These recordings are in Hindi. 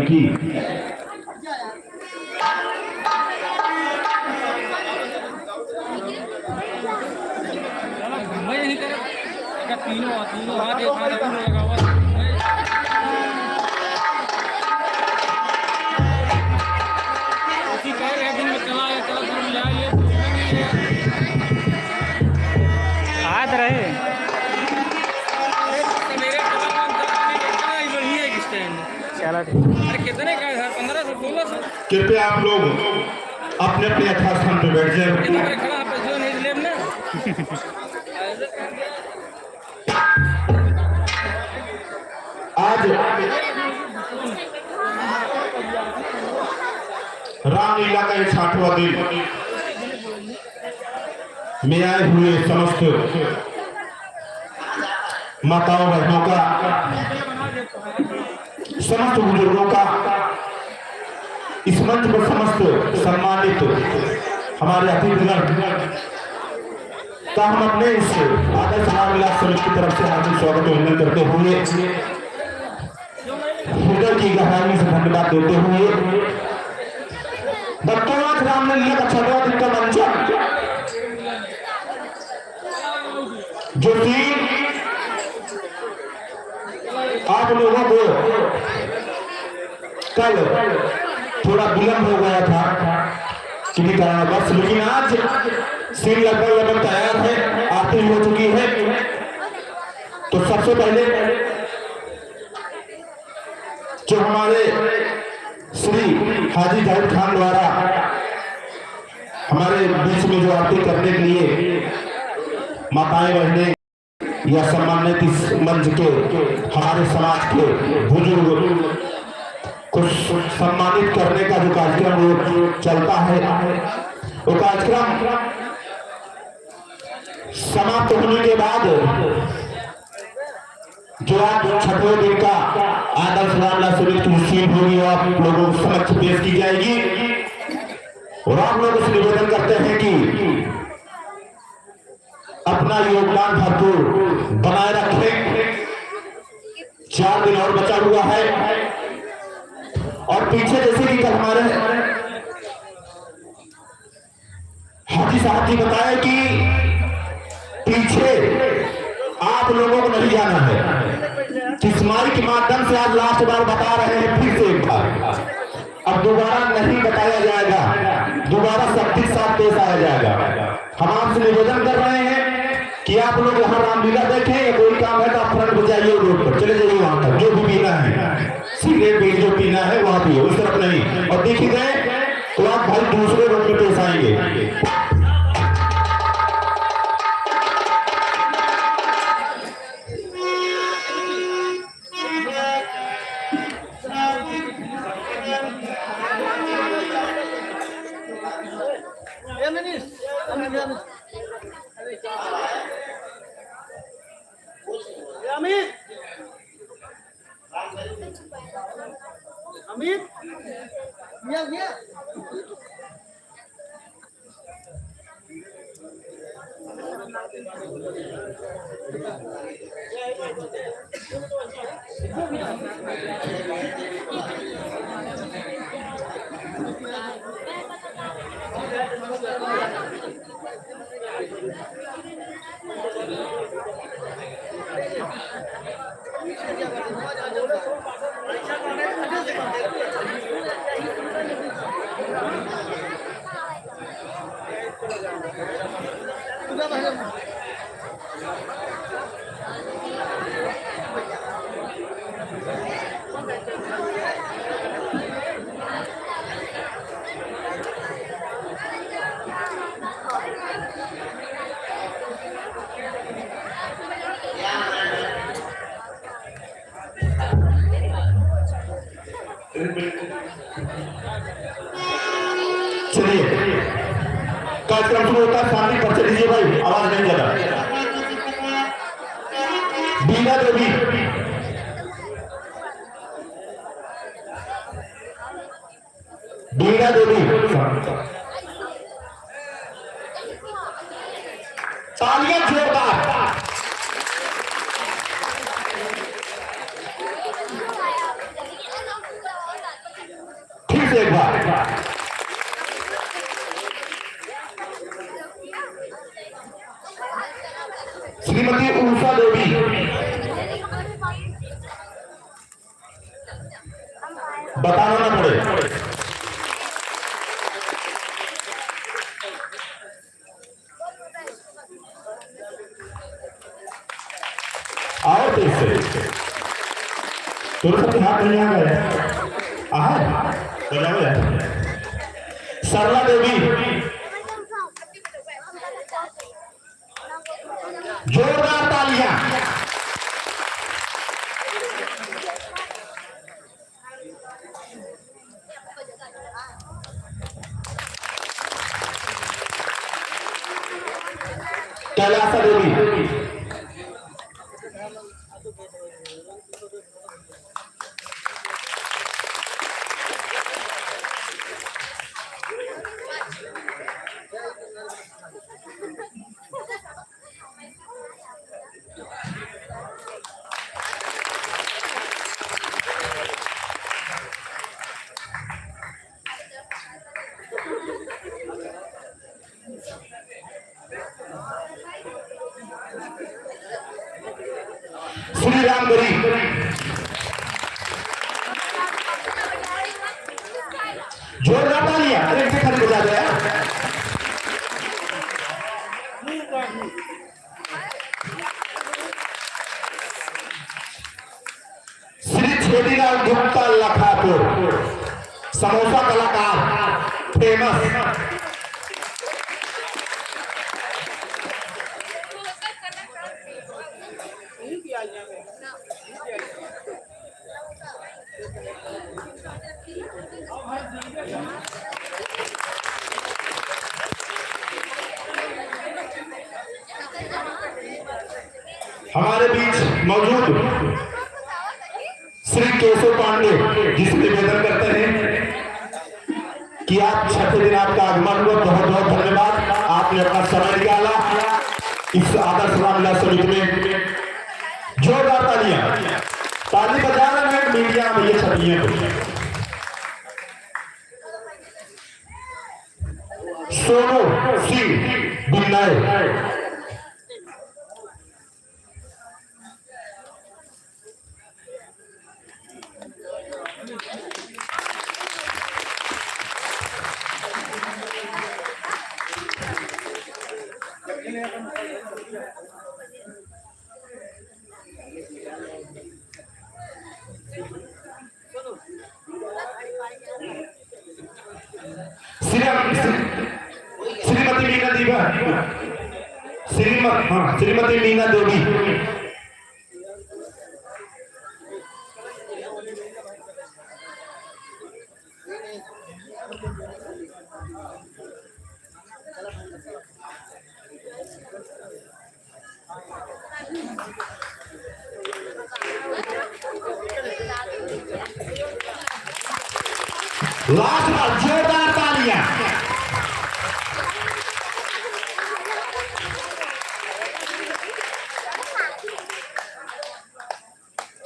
की कृपया आप लोग अपने अपने यथास्थान पर बैठ जाए। आज रामलीला का 60वां दिन में आए हुए समस्त माताओं बहनों का, समस्त बुजुर्गों का, इस मंच पर समस्त सम्मानित हमारे अतिथिगण का हम अपने इस आदर्श रामलीला समिति की तरफ से हार्दिक स्वागत अभिनंदन करते हुए, हृदय की गहराई से धन्यवाद देते हुए, बच्चों रामलीला का 6वां दिन का मंचन जो सीन आप लोगों को कल थोड़ा विलंब हो गया था किसी कारणवश, लेकिन आज सीन लगभग तैयार है, आरती हो चुकी है। तो सबसे पहले जो हमारे श्री हाजी जाहिद खान द्वारा हमारे बीच में जो आरती करने के लिए माताएं बहनें या सम्मानित इस मंच के हमारे समाज के बुजुर्ग कुछ सम्मानित करने का जो कार्यक्रम वो चलता है, वो कार्यक्रम समाप्त होने के बाद जो आज 6वें दिन का आदर्श रामलीला समिति की सीन होगी आप लोगों को समक्ष पेश की जाएगी। और आप लोगों से निवेदन करते हैं कि अपना योगदान भरपूर बनाए रखें। 4 दिन और बचा हुआ है और पीछे जैसे कि कल हमारे हाजी साहब जी बताए कि पीछे आप लोगों को नहीं जाना है। किस्माई के माध्यम से आज लास्ट बार बता रहे हैं, फिर से एक बार, अब दोबारा नहीं बताया जाएगा, दोबारा शक्ति के साथ पेश आया जाएगा। हम आपसे निवेदन कर रहे हैं कि आप लोग यहाँ रामलीला देखें या कोई काम है तो आप फ्रंट बजाइए, रोड पर चले जाइए, वहां तक जो भी पीना है, सिगरेट भी जो पीना है वहां पिए, उस तरफ नहीं। और देखी गए तो आप भाई दूसरे रोड में पेश आएंगे। अमित गया चलिए कार्यक्रम शुरू होता है। शांति पर चलिए भाई, आवाज नहीं ज्यादा। बीना देवी, बीना देवी, तालियां जोरदार। फिर से एक बार। श्रीमती उषा देवी, बताना ना पड़े। और कैसे थोड़ा सा हाथ नहीं आ गया। सरला देवी, जोरदार तालियां। कैलासा देवी, श्री राम गरी, जोरदार तालियां। अरे से खड़े बजा दो। श्री छेदीलाल गुप्ता लखापुर, समोसा कलाकार, फेमस। हमारे बीच मौजूद श्री केशव पांडे, जिसे निवेदन करते हैं कि आप छठे दिन आपका आगमन हुआ। बहुत बहुत धन्यवाद, आपने अपना समय निकाला इस आदर्श रामलीला समिति में। जोरदार तालियां। ताली बजा रहे हैं मीडिया में ये छवियां। सोनू सिंह बिन्नाई, श्रीमती मीना दीवा, श्रीमती मीना देवी, लास्ट बार जोरदार तालियां।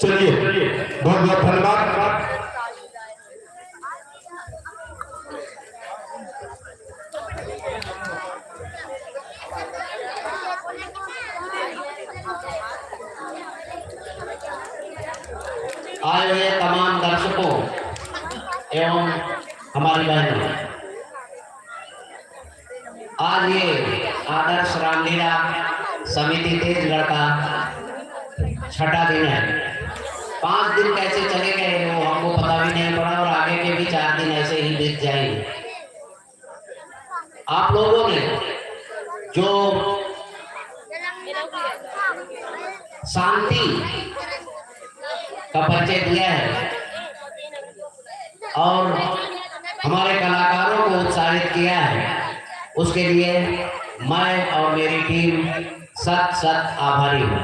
चलिए बहुत बहुत धन्यवाद। आए हुए तमाम दर्शकों एवं हमारी बहनों, आज ये आदर्श रामलीला समिति तेजगढ़ का छठा दिन है। 5 दिन कैसे चले गए वो हमको पता भी नहीं पड़ा और आगे के भी 4 दिन ऐसे ही बीत जाएंगे। आप लोगों ने जो शांति का परिचय दिया है और हमारे कलाकारों को उत्साहित किया है, उसके लिए मैं और मेरी टीम सत सत आभारी हूँ।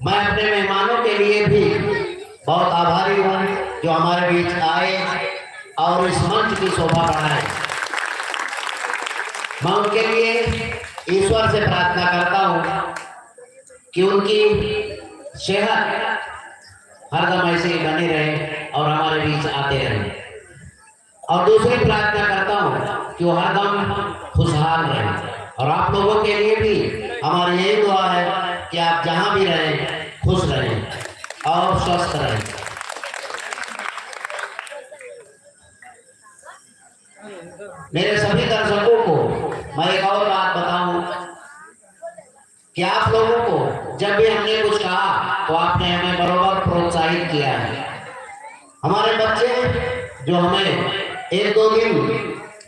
मैं अपने मेहमानों के लिए भी बहुत आभारी हूँ जो हमारे बीच आए और इस मंच की शोभा बढ़ाए। मैं उनके लिए ईश्वर से प्रार्थना करता हूँ कि उनकी सेहत हरदम ऐसे ही बनी रहे और हमारे बीच आते रहे। और दूसरी प्रार्थना करता हूँ कि वो हरदम खुशहाल रहे। और आप लोगों के लिए भी हमारी यही दुआ है कि आप जहाँ भी रहें खुश रहें और स्वस्थ रहें। मेरे सभी दर्शकों को मैं एक और बात बताऊं कि आप लोगों को जब भी हमने कुछ कहा तो आपने हमें बरोबर प्रोत्साहित किया है। हमारे बच्चे जो हमें 1-2 दिन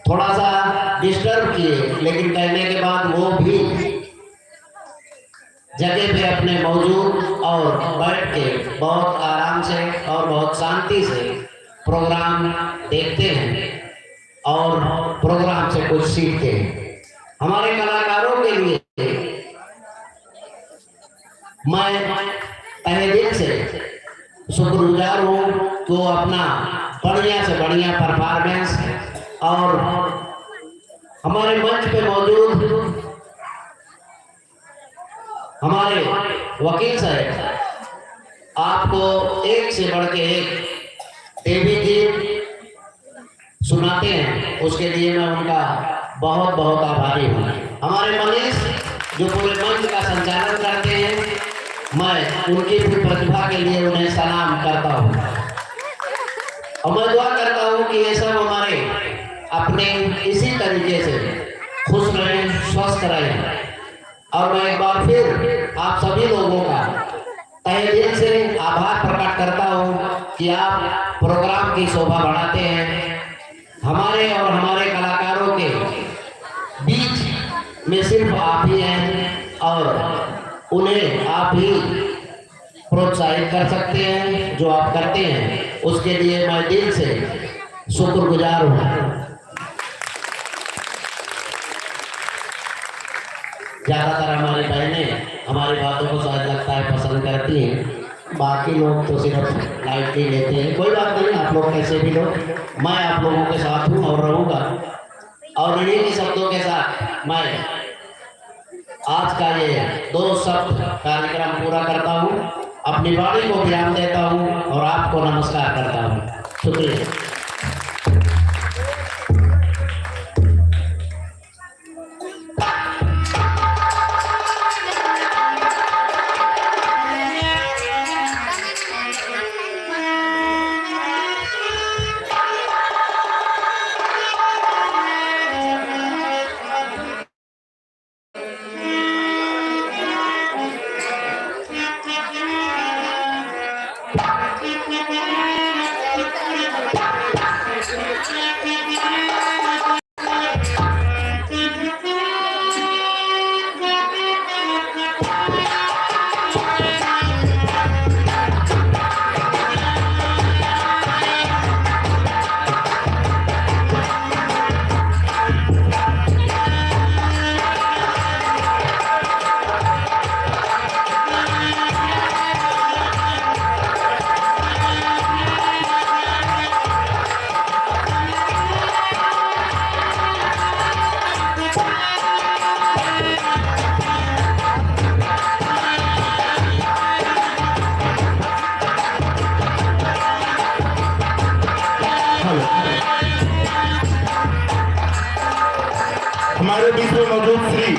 थोड़ा सा डिस्टर्ब किए, लेकिन कहने के बाद वो भी जगह पे अपने मौजूद और बैठ के बहुत आराम से और बहुत शांति से प्रोग्राम देखते हैं और प्रोग्राम से कुछ सीखते हैं। हमारे कलाकारों के लिए मैं तहे दिल से शुक्रगुजार हूँ कि वो अपना बढ़िया से बढ़िया परफॉर्मेंस और हमारे मंच पे मौजूद हमारे वकील साहब आपको एक से बढ़ के एक देवी गीत सुनाते हैं, उसके लिए मैं उनका बहुत बहुत आभारी हूँ। हमारे मनीष जो पूरे मंच का संचालन करते हैं, मैं उनकी भी प्रतिभा के लिए उन्हें सलाम करता हूँ और मैं दुआ करता हूँ कि ये सब हमारे अपने इसी तरीके से खुश रहें, स्वस्थ रहें। और मैं एक बार फिर आप सभी लोगों का तहे दिल से आभार प्रकट करता हूँ कि आप प्रोग्राम की शोभा बढ़ाते हैं। हमारे और हमारे कलाकारों के बीच में सिर्फ आप ही हैं और उन्हें आप ही प्रोत्साहित कर सकते हैं। जो आप करते हैं उसके लिए मैं दिल से शुक्रगुजार हूँ। ज़्यादातर हमारी बहनें हमारी बातों को शायद लगता है पसंद करती हैं, बाकी लोग तो सिर्फ लाइटली लेते हैं। कोई बात नहीं, आप लोग कैसे भी लो, मैं आप लोगों के साथ हूँ और रहूँगा। और इन्हीं के शब्दों के साथ मैं आज का ये 2 शब्द कार्यक्रम पूरा करता हूँ, अपनी वाणी को विराम देता हूँ और आपको नमस्कार करता हूँ। शुक्रिया। बीच में मौजूद श्री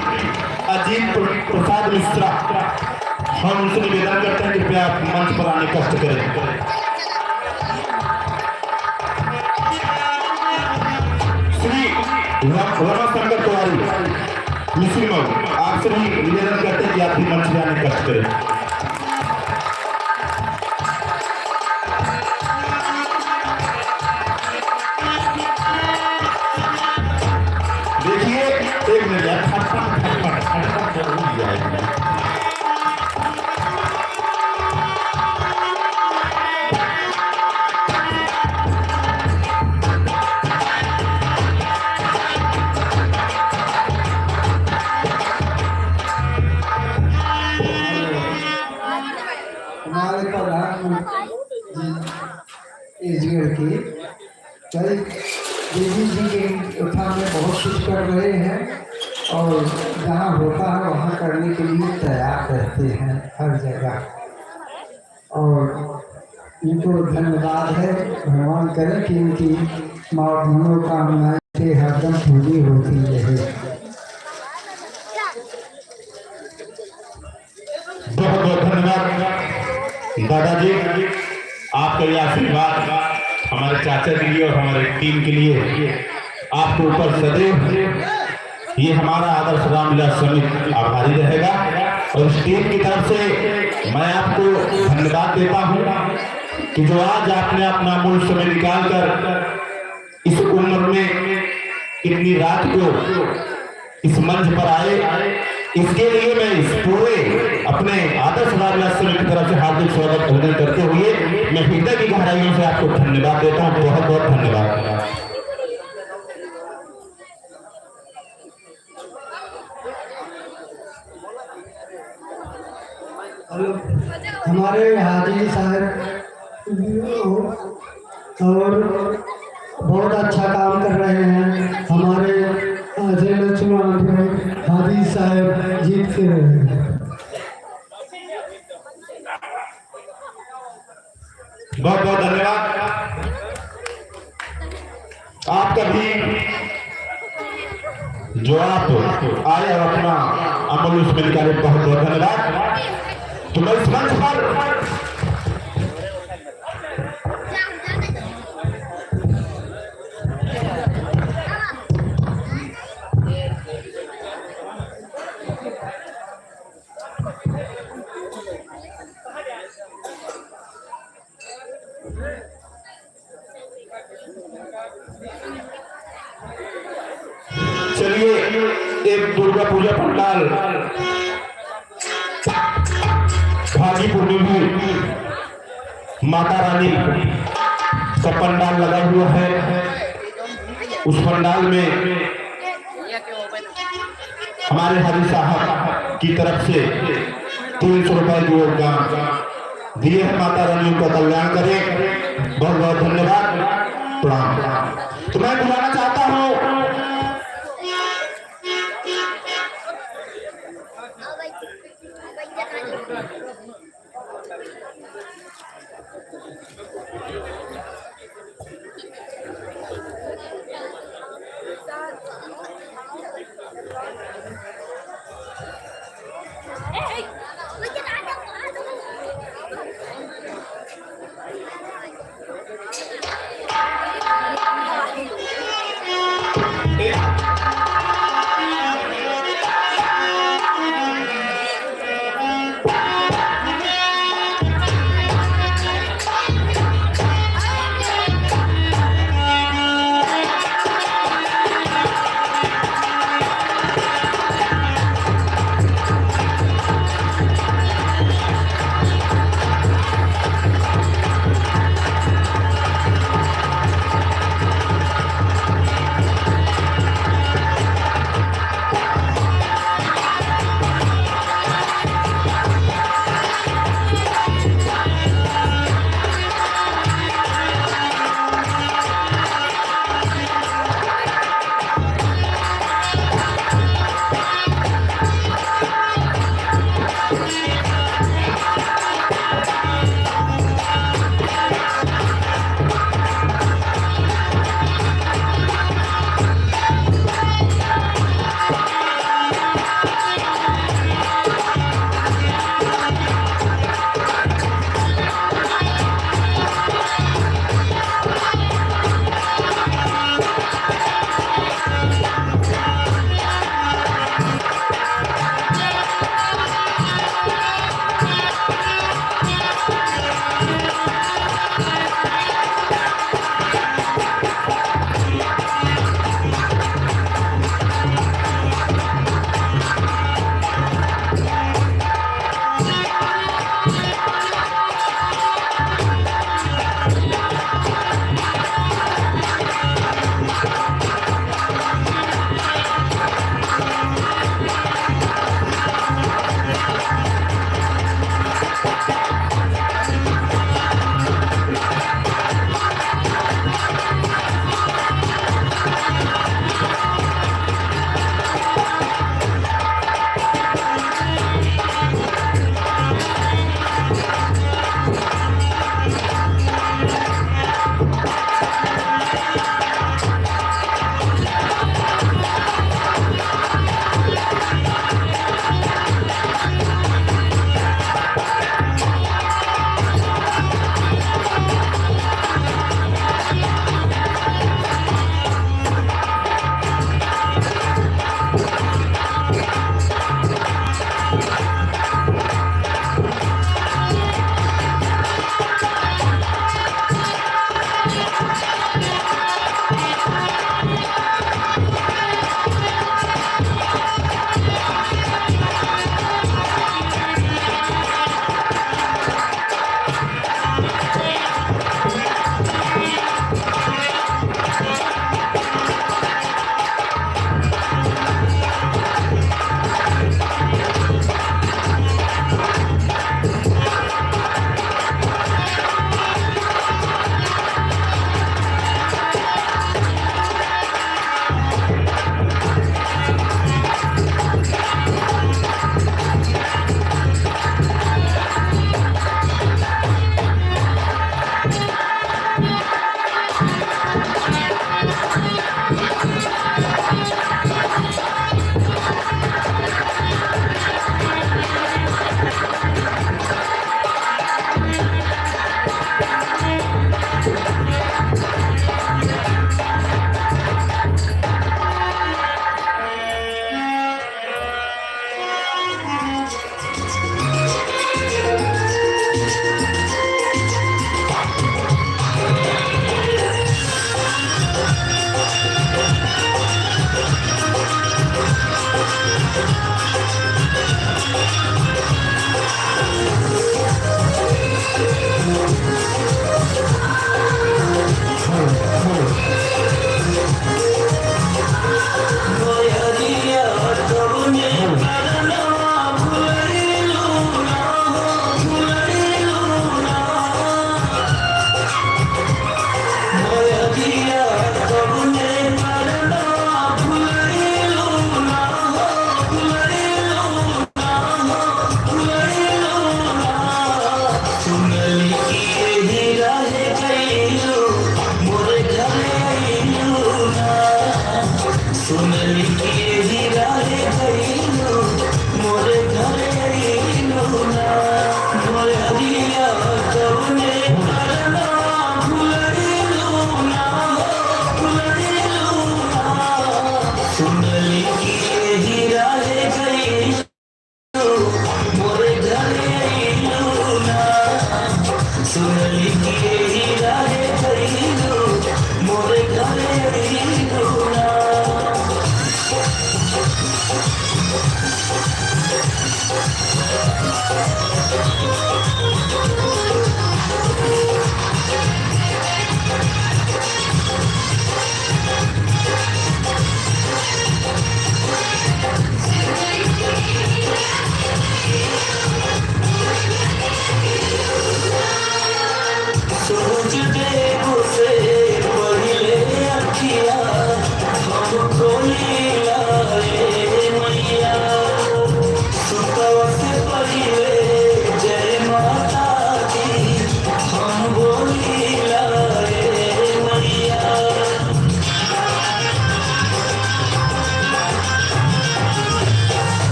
अजीत प्रसाद मिश्रा, हम उनसे निवेदन करते हैं कि कृपया मंच पर आने कष्ट करें। श्री रमाशंकर तिवारी मिश्री मऊ, आपसे भी निवेदन करते हैं कि आप भी मंच पर आने कष्ट करें। एक मिनट यार, खटपट जरूर जाएगी। हमारे प्रधानमंत्री की कई देवी जी के उत्थान में बहुत कुछ कर रहे हैं और जहाँ होता है वहाँ करने के लिए तैयार रहते हैं हर जगह, और इनको धन्यवाद है। भगवान करें कि इनकी मनोकामनाएं से हरदम पूरी होती रहे। बहुत बहुत धन्यवाद दादाजी, आपका ये आशीर्वाद हमारे चाचा के लिए और हमारे टीम के लिए आपके ऊपर सदैव ये हमारा आदर्श रामविलास समिति आभारी रहेगा। और इस टीम की तरफ से मैं आपको धन्यवाद देता हूँ कि जो आज आपने अपना अमूल्य समय निकालकर इस उम्र में इतनी रात को इस मंच पर आए, इसके लिए मैं इस पूरे अपने आदर्श रामविलास समिति की तरफ से हार्दिक स्वागत अभिनंदन करते हुए मैं हृदय की गहराइयों से आपको धन्यवाद देता हूँ। बहुत बहुत धन्यवाद। हमारे हाजी साहब और बहुत अच्छा काम कर रहे हैं। हमारे हाजी साहब जीत के बहुत बहुत धन्यवाद। आपका भी जो आप आए और अपना अमूल्य समय निकाले, बहुत बहुत धन्यवाद। तो मैं इस मंच पर चलिए एक दुर्गा पूजा पंडाल भाजीपुर में भी माता रानी का पंडाल लगा हुआ है। उस पंडाल में हमारे हाजी साहब की तरफ से 300 रुपए की योगदान दिए हैं। माता रानी उनका कल्याण करें। बहुत बहुत धन्यवाद, प्रणाम। तो मैं बुलाना चाहता हूँ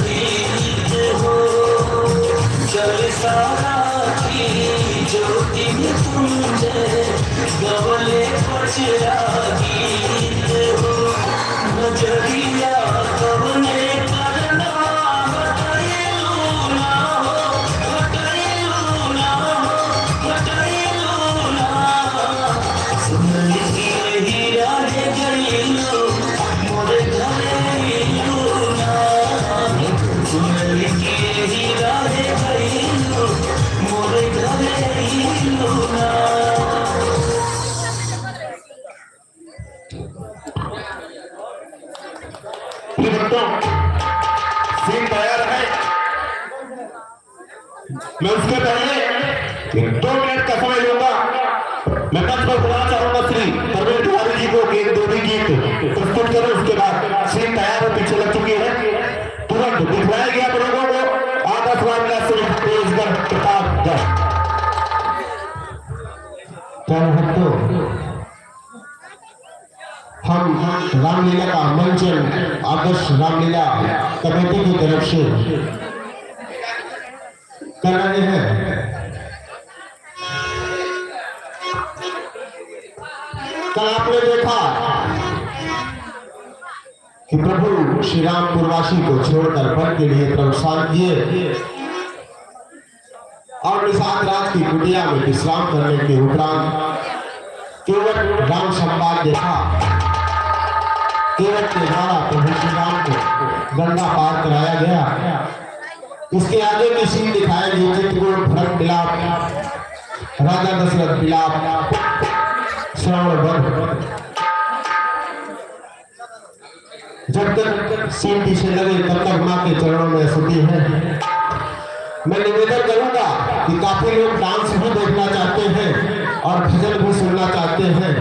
गीत हो चल सारा की ज्योति तुझे गवले पचरा गीत हो नजरिया कवने करना हटैलू ना हो हटैलू ना हो हटैलू ना सुन की हीरा रे गईलू मोरे घरे अइलू ना सुन की हीरा रे गईलू मोरे घरे अइलू ना सीन तैयार है। मैं उसके पहले 2 मिनट का समय लूंगा। मैं मंच पर बुलाना चाहूंगा श्री परवीन तिवारी जी को एक देवी गीत प्रस्तुत करें। उसके बाद सीन तैयार और पीछे लग चुकी है। तुरंत दिखलाया गया आप लोगों को आकाशवाणी से तेजगर प्रताप जय। हम रामलीला का मंचन आदर्श रामलीला कमेटी की तरफ से कर रहे हैं। कल आपने देखा कि प्रभु श्री राम पूर्वासी को छोड़कर वन के लिए प्रस्थान किए और निषाद राज की कुटिया में विश्राम करने के उपरांत केवल राम संवाद देखा। केवल के द्वारा प्रभु श्री राम को गंगा पार कराया गया। इसके आगे की सीन दिखाएंगे चित्रकूट भरत मिलाप राजा दशरथ मिलाप श्रवण वध। जब तक सीन पीछे लगे तब तक मां के चरणों में स्तुति है। मैं निवेदन करूंगा कि काफी लोग डांस भी देखना चाहते हैं और भजन भी सुनना चाहते हैं,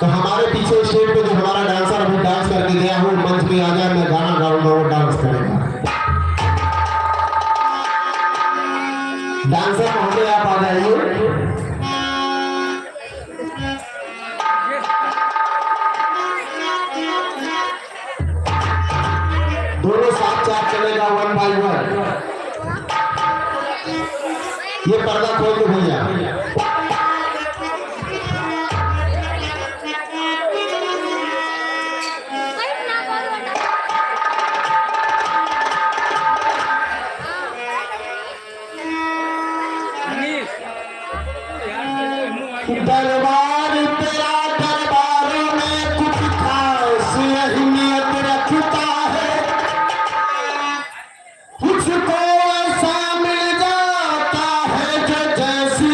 तो हमारे पीछे स्टेज पे जो हमारा डांसर अभी डांस करके गया हूँ मंच पे आ जाए, मैं गाना गाऊंगा वो डांस करेगा। डांसर महोदय आप आ जाइए। दोनों साथ साथ चलेगा 1 by 1। ये पर्दा खोल दो भैया। दरबार तेरा दरबार में कुछ खास अहमियत रखता है। कुछ को ऐसा मिल जाता है जो जैसी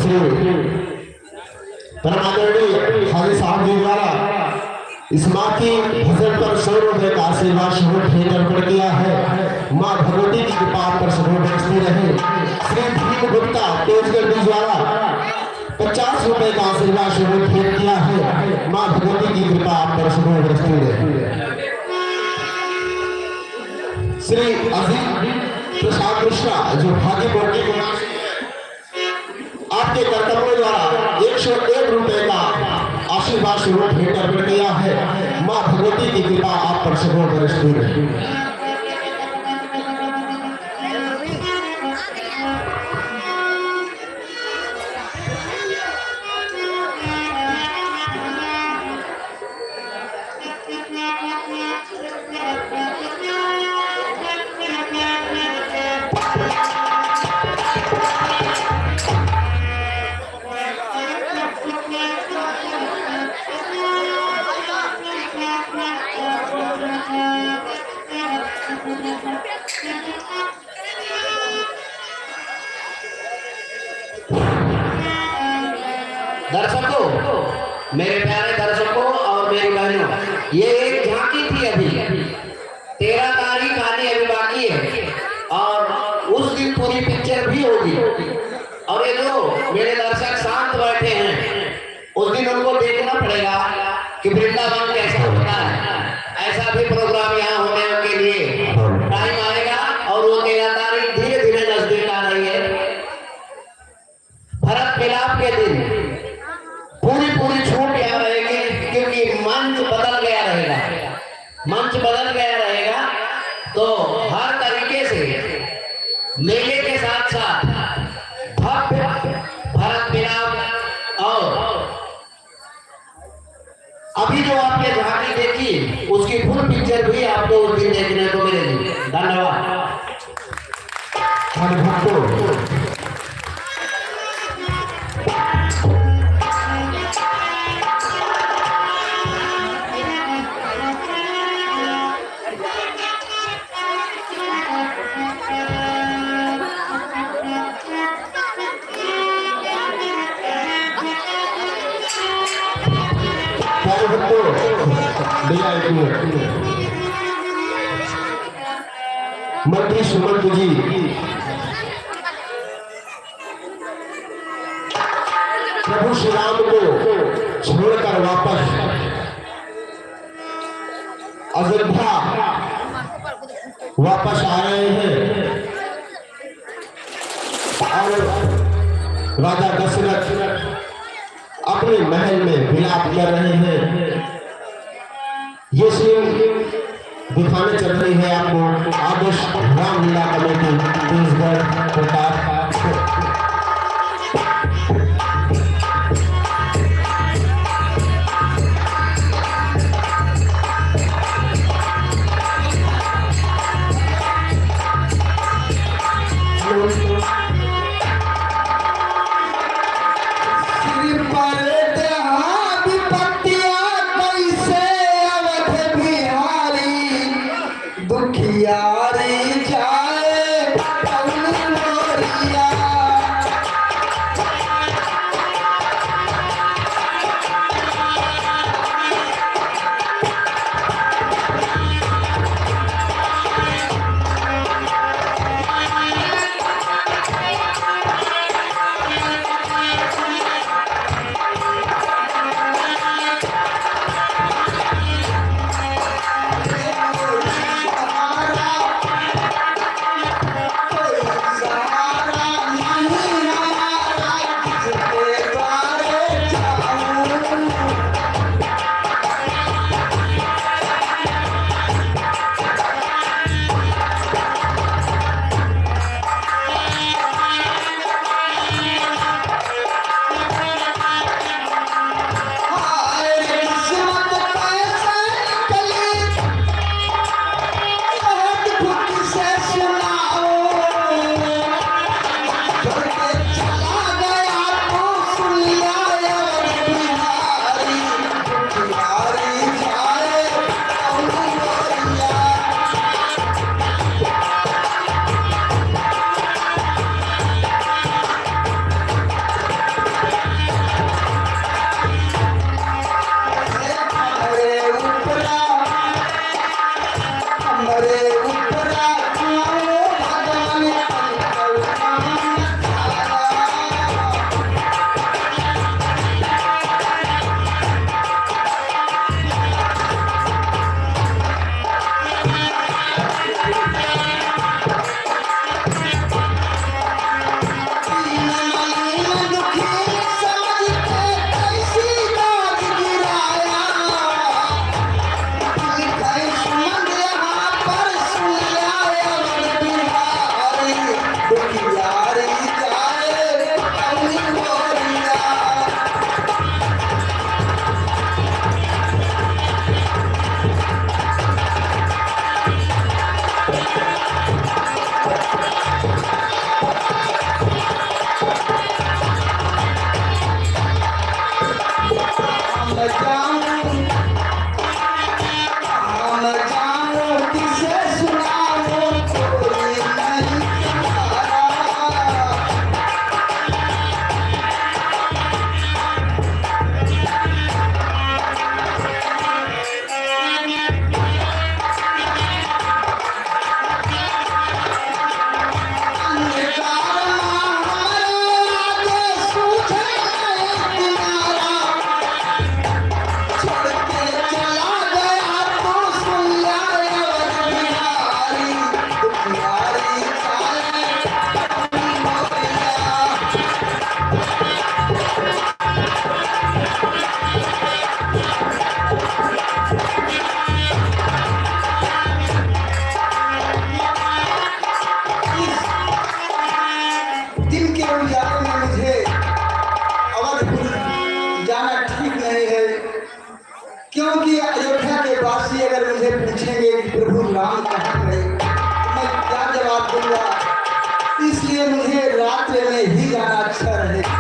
श्री परमादरणीय हाजी साहब जी द्वारा इस माँ की भजन पर 100 रुपए का आशीर्वाद स्वरूप भेंट अर्पण किया है। माँ भगवती की कृपा पर सदैव बरसती रहे। श्री भीम गुप्ता तेजगढ़ जी द्वारा 50 रुपए का आशीर्वाद स्वरूप भेंट किया है। माँ भगवती की कृपा आप पर सदैव बरसती रहे। श्री अजीत प्रसाद मिश्रा जो भागी बोटी के नाम से आपके कर्तव्यों द्वारा 101 रुपए का आशीर्वाद स्वरूप भेंट अर्पण किया है। माँ भगवती की कृपा आप पर सदैव बरसती रहे। दर्शकों, मेरे प्यारे दर्शकों और मेरी बहनों, ये एक झांकी थी। अभी 13 तारीख आने अभी बाकी है और उस दिन पूरी पिक्चर भी होगी। और ये जो मेरे दर्शक शांत बैठे हैं, उस दिन उनको देखना पड़ेगा कि वृंदावन कैसा होता है। ऐसा भी प्रोग्राम यहाँ होने के लिए टाइम आएगा और वो 13 तारीख धीरे धीरे नजदीक आ रही है। भरत मिलाप के दिन पूरी छूट यहाँ रहेगी, क्योंकि मंच बदल गया रहेगा। मंच बदल गया रहेगा तो हर तरीके से मेले के साथ साथ भव्य भरत मिलाप और अभी जो आपने झांकी देखी उसकी फुल पिक्चर भी आपको उस दिन देखने को मिलेगी। धन्यवाद। मंत्री सुमंत जी प्रभु श्री राम को छोड़कर वापस अयोध्या वापस आ रहे हैं और राजा दशरथ अपने महल में विलाप कर रहे हैं। ये सीन दिखाने चल रही है आपको आदर्श रामलीला कमेटी तेजगढ़ प्रताप। दुखियारी जाए अगर मुझे पूछेंगे कि प्रभु राम कहाँ गए तो मैं क्या जवाब दूंगा। इसलिए मुझे रात्रि में ही जाना अच्छा रहेगा।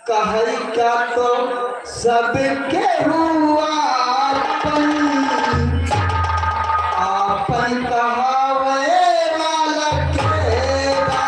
कहे क्या तो सबके हुआ आपन कहावे वाला केरा।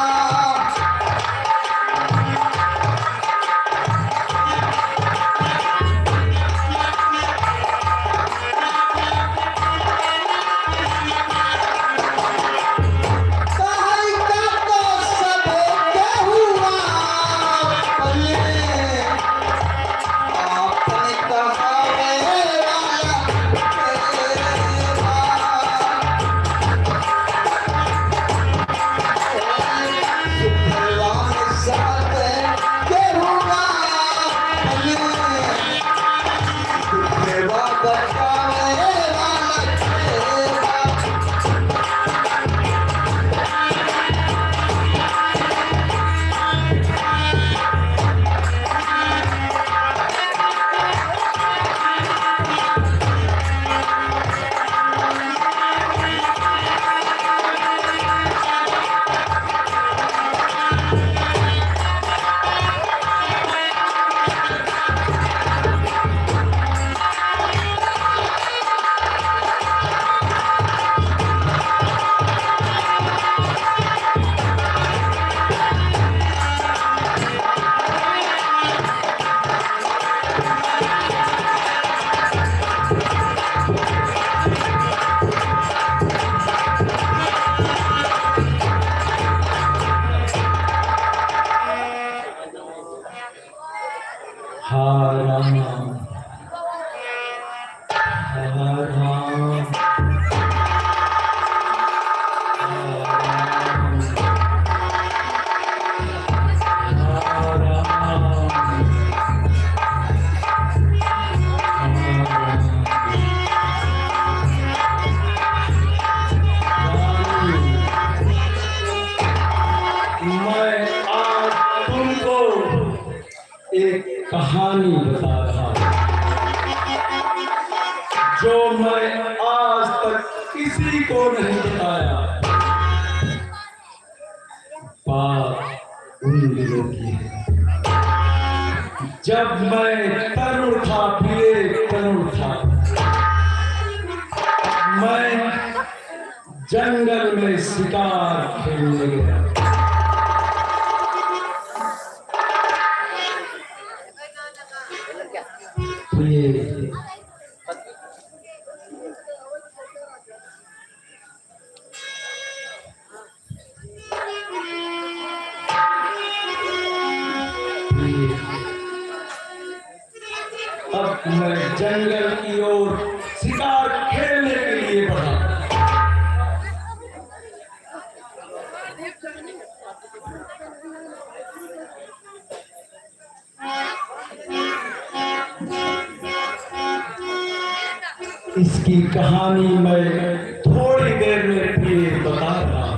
कहानी बता रहा हूं जो मैं आज तक किसी को नहीं बताया। बात उन दिनों की है जब मैं तरुण था, पीले तरुण था। मैं जंगल में शिकार खेलने गया। अब मैं जंगल की ओर शिकार खेलने के लिए बढ़ा। इसकी कहानी मैं थोड़ी देर में फिर बता रहा हूं।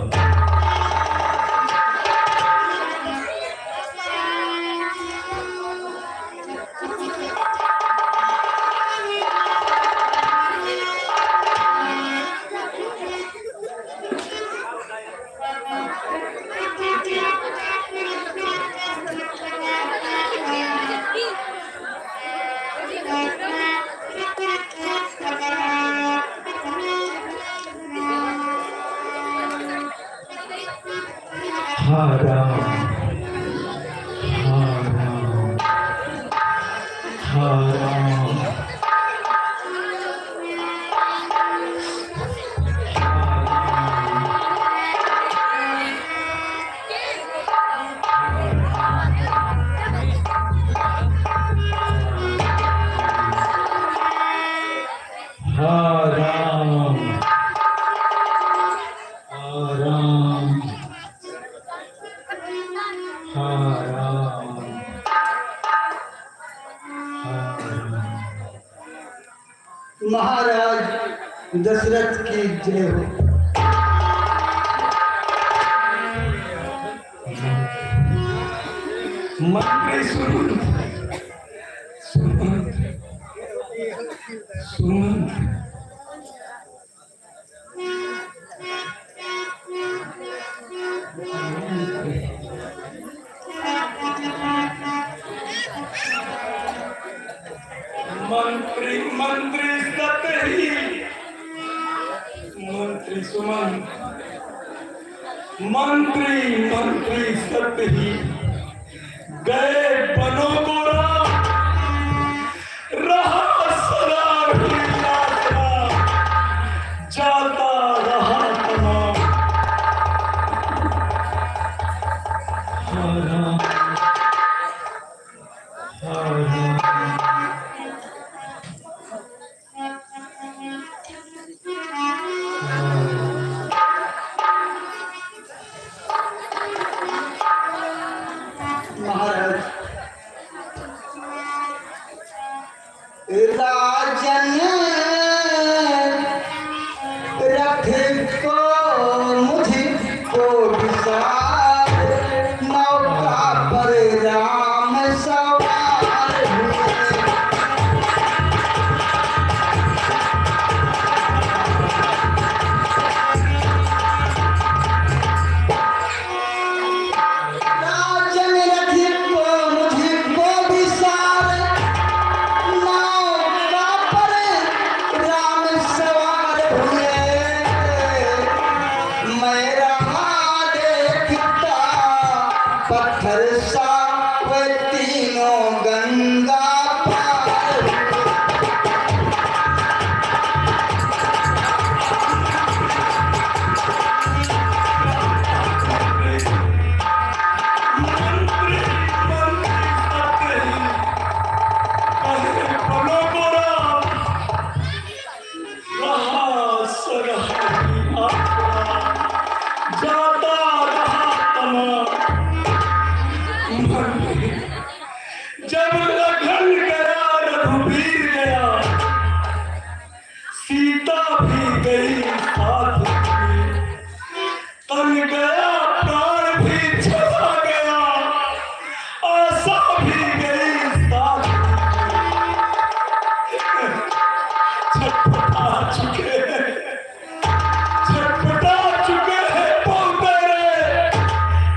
महाराज दशरथ की जय हो। मंत्री सुन मंत्री सत्य ही गए बनों को राम, रहा सदा ही आसरा, जाता रहा तमाम। महाराज, राजन रख को मुझको विसार, नौका पर राम सवार हुए। राजन रख को मुझको विसार, नौका पर राम सवार हुए। मैं रहा देखता पत्थर सा वे तीनों गंगा पार हुए। मंत्री सत्य ही गए बनों को राम, रहा सदा ही आसरा, जाता रहा तमाम। जब लखन गया रघुवीर गया, सीता भी गई साथ में, तन गया प्राण भी चला गया, आशा भी गई साथ में। छटपटा चुके हैं, छटपटा चुके हैं पाँव तेरे,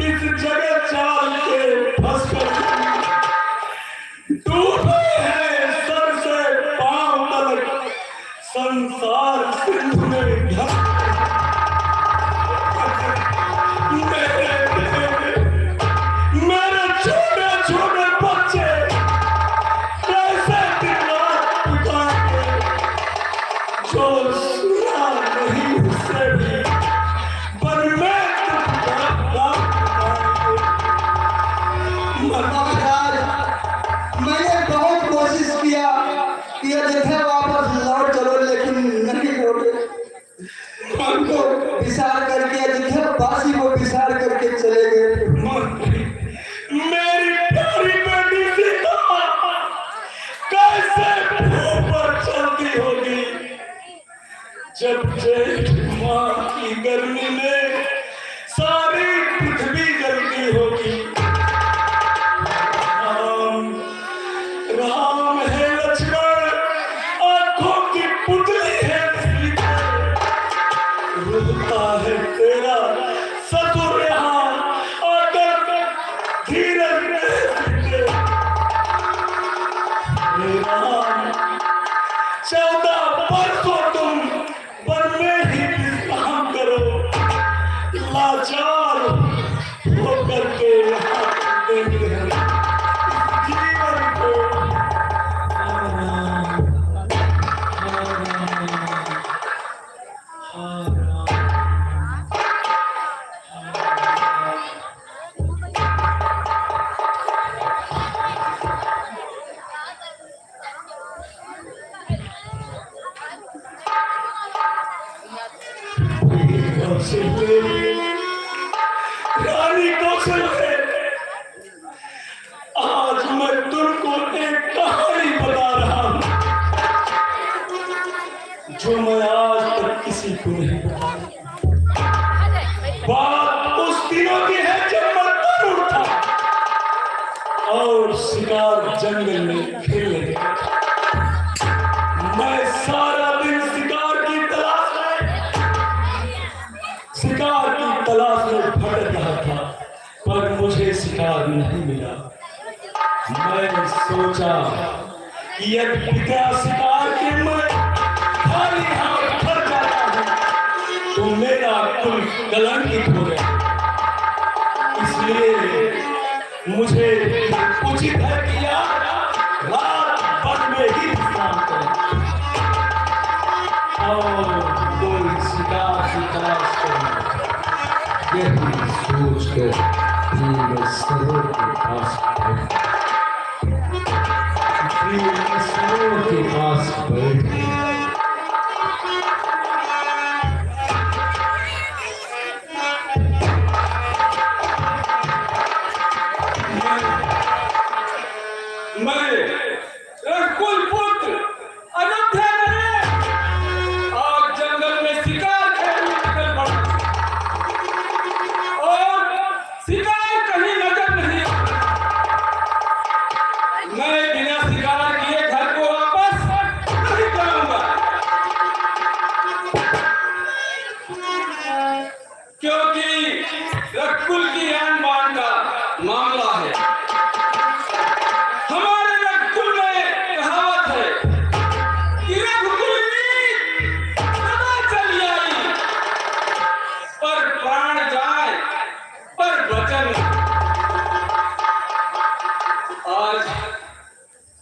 इस जगह चाल के फंस कर डूबे हैं सर से पांव तक, संसार सिंधु में घस। मेरे छोटे छोटे बच्चे कैसे दिन रात पुकारे, जो सुना नहीं उससे भी पर मैं महाराज, मैंने बहुत कोशिश किया कि ये देखे वापस लौट चलो, लेकिन नहीं लौटे। उनको विसार करके देखे, बासी को विसार करके चले गए। मेरी प्यारी बेटी सीता कैसे ऊपर चलती होगी, जब जेठ माह की गर्मी में सारी पृथ्वी जलती होगी। राम राम है लक्ष्मण, आंखों की पुतली है सीता, रुकता है तेरा ससुर यहाँ आकर धीरज में सीते। हे राम, 14 बरसों तुम वन में ही विश्राम करो, लाचार होकर के यहाँ देते हैं जीवन को। रानी कौशल्य, आज मैं तुमको एक कहानी बता रहा हूं, जो मैं आज तक किसी को नहीं बताई। बात उस दिनों की है जब मैं तरुण था और शिकार जंगल में खेलने गया था। मैं सारा दिन शिकार की तलाश में भटक रहा था, पर मुझे शिकार नहीं मिला। मैंने सोचा कि यदि बिना शिकार के मैं खाली हाथ घर जाता हूं तो मेरा कुल कलंकित हो गया। इसलिए मुझे उचित है कि आप रात भर में ही विश्राम करें और कोई शिकार की तलाश करें। यही सोच कर सरोवर के पास बैठ गए।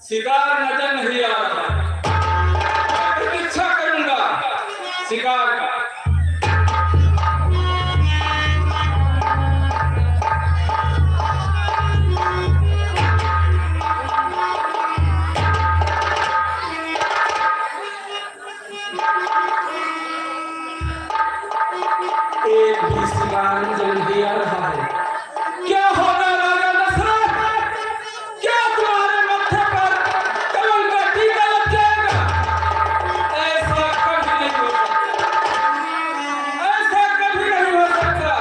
शिकार नजर नहीं आ रहा, प्रतीक्षा करूंगा शिकार का। एक भी शिकार नजर नहीं आ रहा है। क्या होगा राजा दशरथ? क्या तुम्हारे मत्थे पर कलंक का टीका लग जाएगा? ऐसा कभी नहीं हो सकता, ऐसा कभी नहीं हो सकता।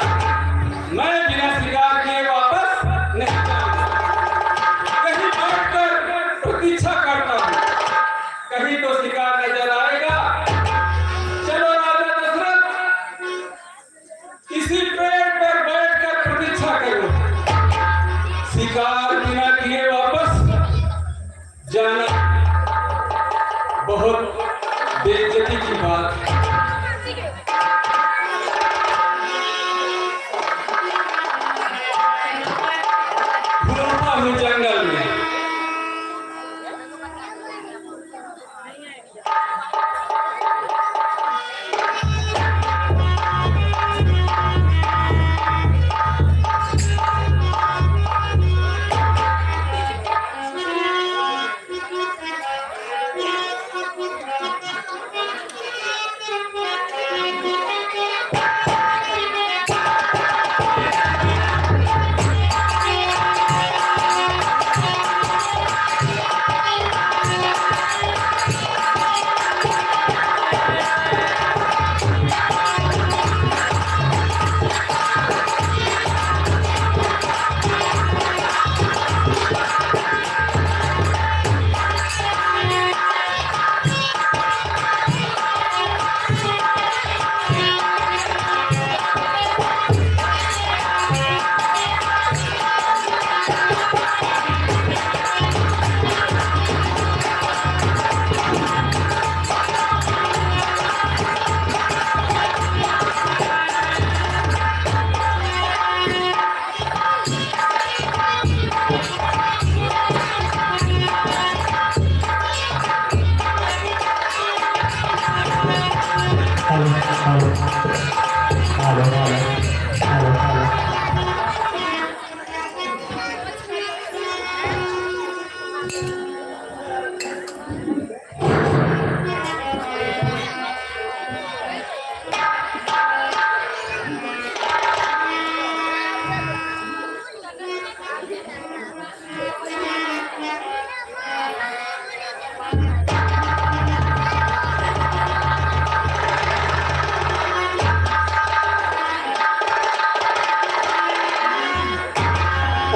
मैं बिना शिकार किए वापस नहीं जाऊंगा। कहीं बैठकर प्रतीक्षा करता हूँ, कहीं तो शिकार नजर आएगा। चलो राजा दशरथ, इसी पेड़ पर बैठकर प्रतीक्षा करो। शिकार बिना किए वापस जाना बहुत बेइज्जती की बात है। घूमता हूँ जंगल में,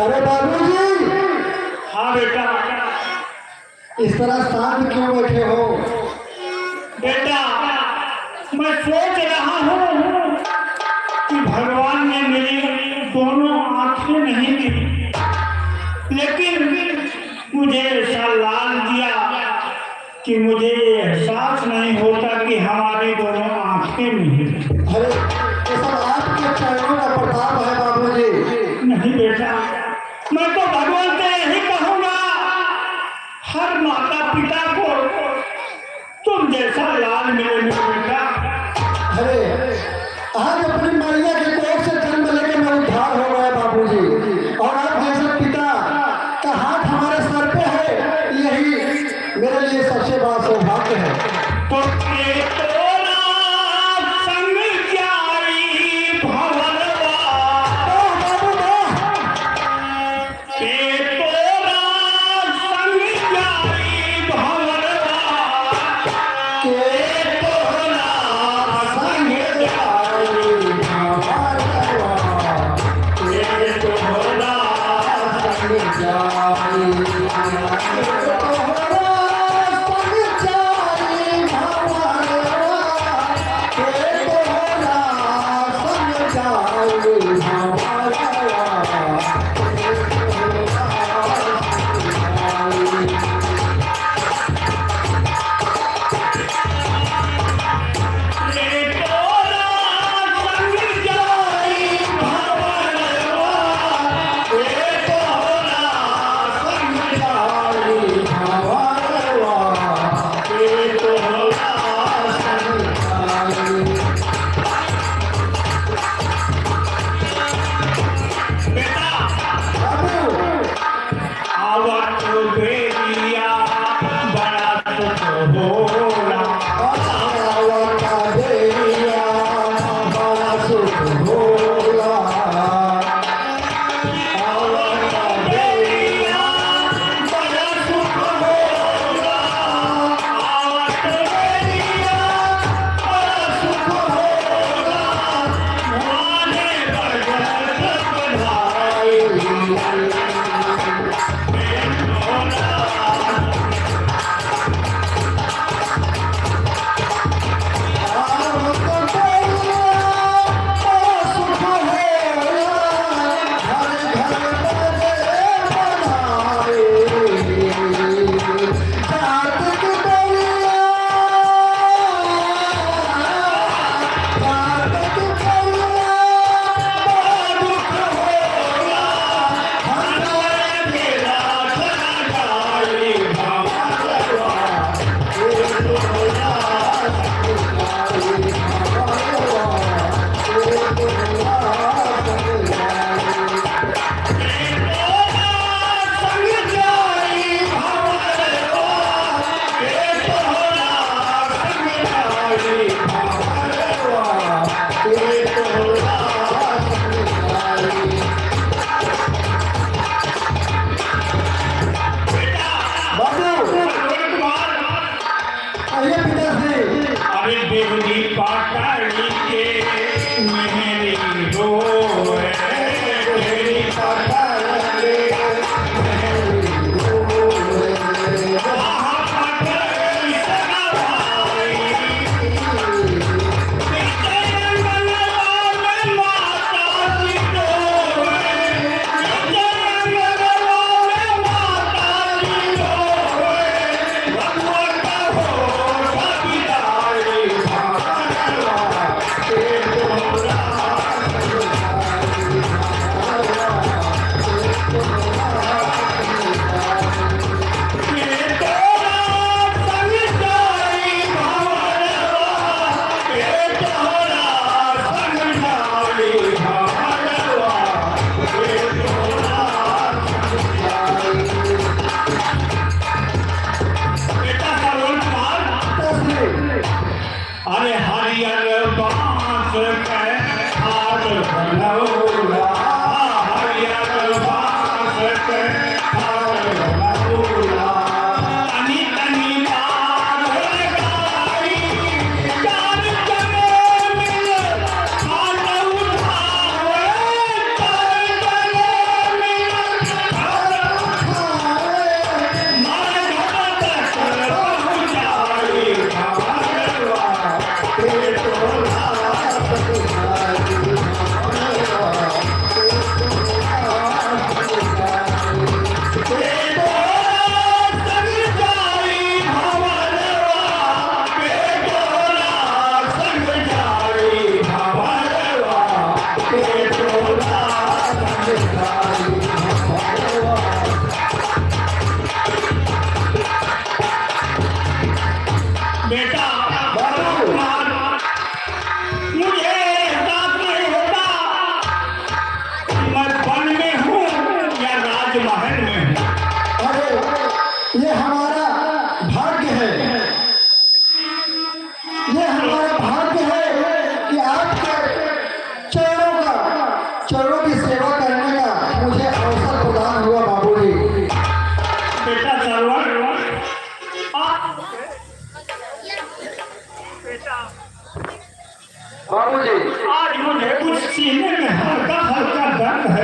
अरे बाबूजी, हाँ बेटा। इस तरह शांत क्यों बैठे हो? बेटा, मैं सोच रहा हूँ कि भगवान ने मेरी दोनों आंखें नहीं दी, लेकिन मुझे ऐसा लाल दिया कि मुझे एहसास नहीं होता कि हमारी दोनों आंखें नहीं। अरे ये सब आपके चरणों का प्रताप है बाबूजी। नहीं बेटा, मैं तो भगवान से यही कहूंगा, हर माता पिता को तुम जैसा लाल मिले बेटा। अरे आज अपनी मैया के कोख से जन्म लेके मैं उद्धार हो गया बाबूजी, और आप जैसे पिता का हाथ हमारे सर पे है, यही मेरे लिए सबसे बड़ा सौभाग्य है। तो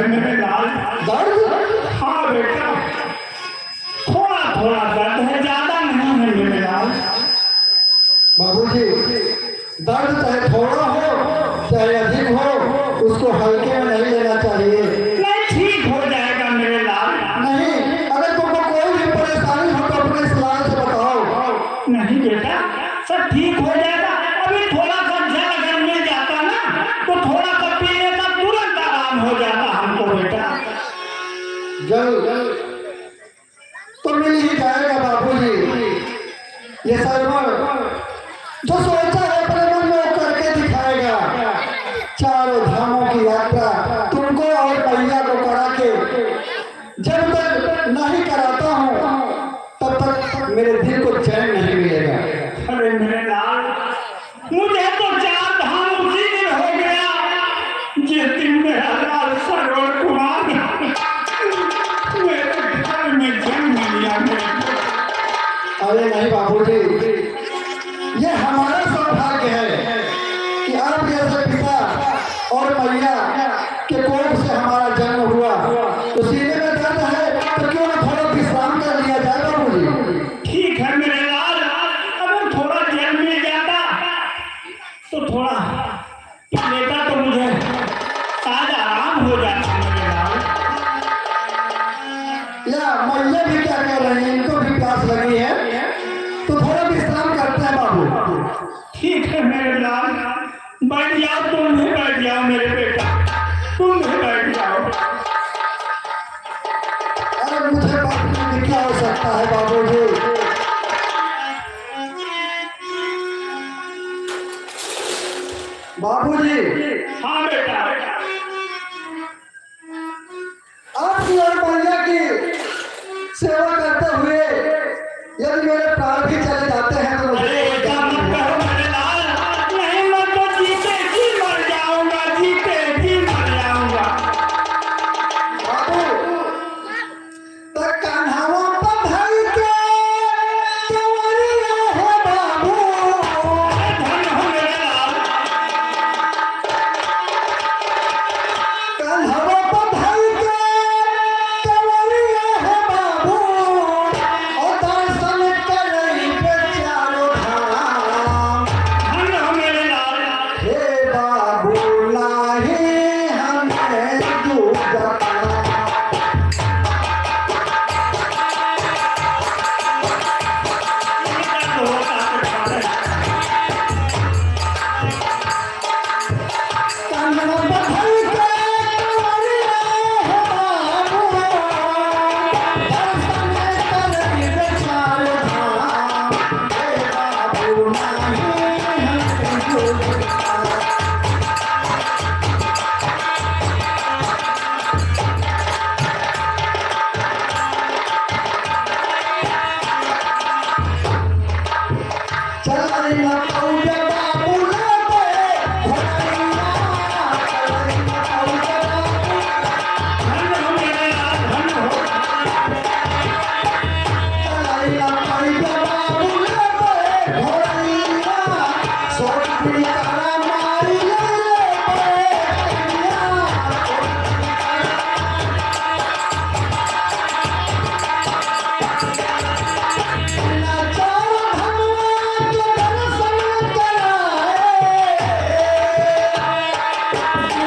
है मेरे लाल। दर्द? हाँ बेटा, थोड़ा थोड़ा दर्द है, ज्यादा नहीं है मेरे लाल। बाबूजी, दर्द चाहे थोड़ा हो चाहे अधिक हो, उसको हल्के में नहीं लेना चाहिए। नहीं, ठीक हो जाएगा मेरे लाल। नहीं, अगर तुमको कोई भी परेशानी हो तो अपने इस लाल से बताओ। नहीं बेटा, सब ठीक हो जाएगा। अभी थोड़ा सा जल अगर मिल जाता ना तो थोड़ा सा पीने का तुरंत आराम हो जाता हमको बेटा। जल तो मिल ही जाएगा बाबूजी। ये सरवर जो सोचा है अपने मन में वो करके दिखाएगा। चारों धामों की यात्रा तुमको और मैया को करा के जब तक नहीं कराता हूँ तब तक मेरे दिल को चैन नहीं मिलेगा। अरे मेरे लाल, मुझे तो 4 धाम उसी दिन हो गया जिस दिन मेरा लाल सरोवर कुमार मेरे घर में जन्म लिया मेरे। अरे नहीं बाबूजी, ये हमारा सौभाग्य है कि आप जैसे पिता और मैया के कोख से हमारा जन्म हुआ। तो सीने में दर्द है तो क्यों न थोड़ा विश्राम कर लिया जाए बाबूजी। ठीक है मेरे लाल, अगर थोड़ा जल मिल जाता तो थोड़ा पी लेता तो मुझे शायद आराम हो जाता मेरे लाल। या मैया भी क्या कर रही है, इनको भी प्यास लगी है तो थोड़ा विश्राम करते हैं बाबू। ठीक है मेरे लाल, बैठ जाओ, तुम भी बैठ जाओ मेरे बेटा, तुम भी बैठ जाओ। अरे मुझे बैठने की क्या आवश्यकता है बाबूजी। बाबूजी, हाँ बेटा, आपकी और मैया की सेवा करते हुए यदि मेरे प्राण भी चले जाते हैं तो मुझे ऐसा मत करो मेरे लाल। नहीं, मैं तो जीते जी मर जाऊंगा, जीते जी मर जाऊंगा। बाबू तो कान्हावा पधाई के कंवरिया है बाबू। धन हो मेरे लाल। कान्हावा पधाई के कंवरिया है बाबू। और दर्शन करई पे चारों धाम। धन हो मेरे लाल। हे बाबू नाही हमें दूजा। कान्हा पधाई के कंवरिया है बाबू। दर्शन करई पे चारों धाम। हे बाबू नाही हमें दूजा। चलैया पौजे बाबू लेबे घोड़ैया। चलैया पौजे बाबू। धन हो मेरे लाल, धन हो। चलैया पौजे बाबू लेबे घोड़ैया। सोटी करा मारी लेबे कन्या। नाचारो भगवान के दर्शन कराए।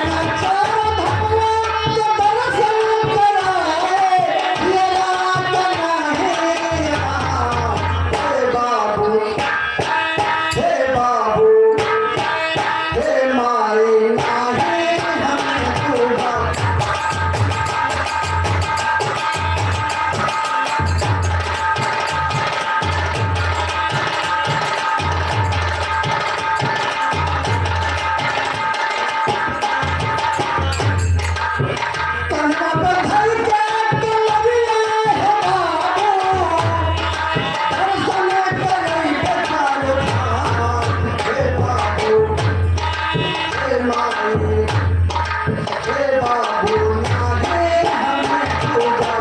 नाचारो भगवान के दर्शन कराए। ये रात नहीं यहाँ। हे बाबू, हे बाबू, हे माई नाही हमें दूजा। कान्हा पधाई के कंवरिया है बाबू। दर्शन करई पे चारों धाम। हे बाबू, हे माई, हे बाबू नाही हमें दूजा।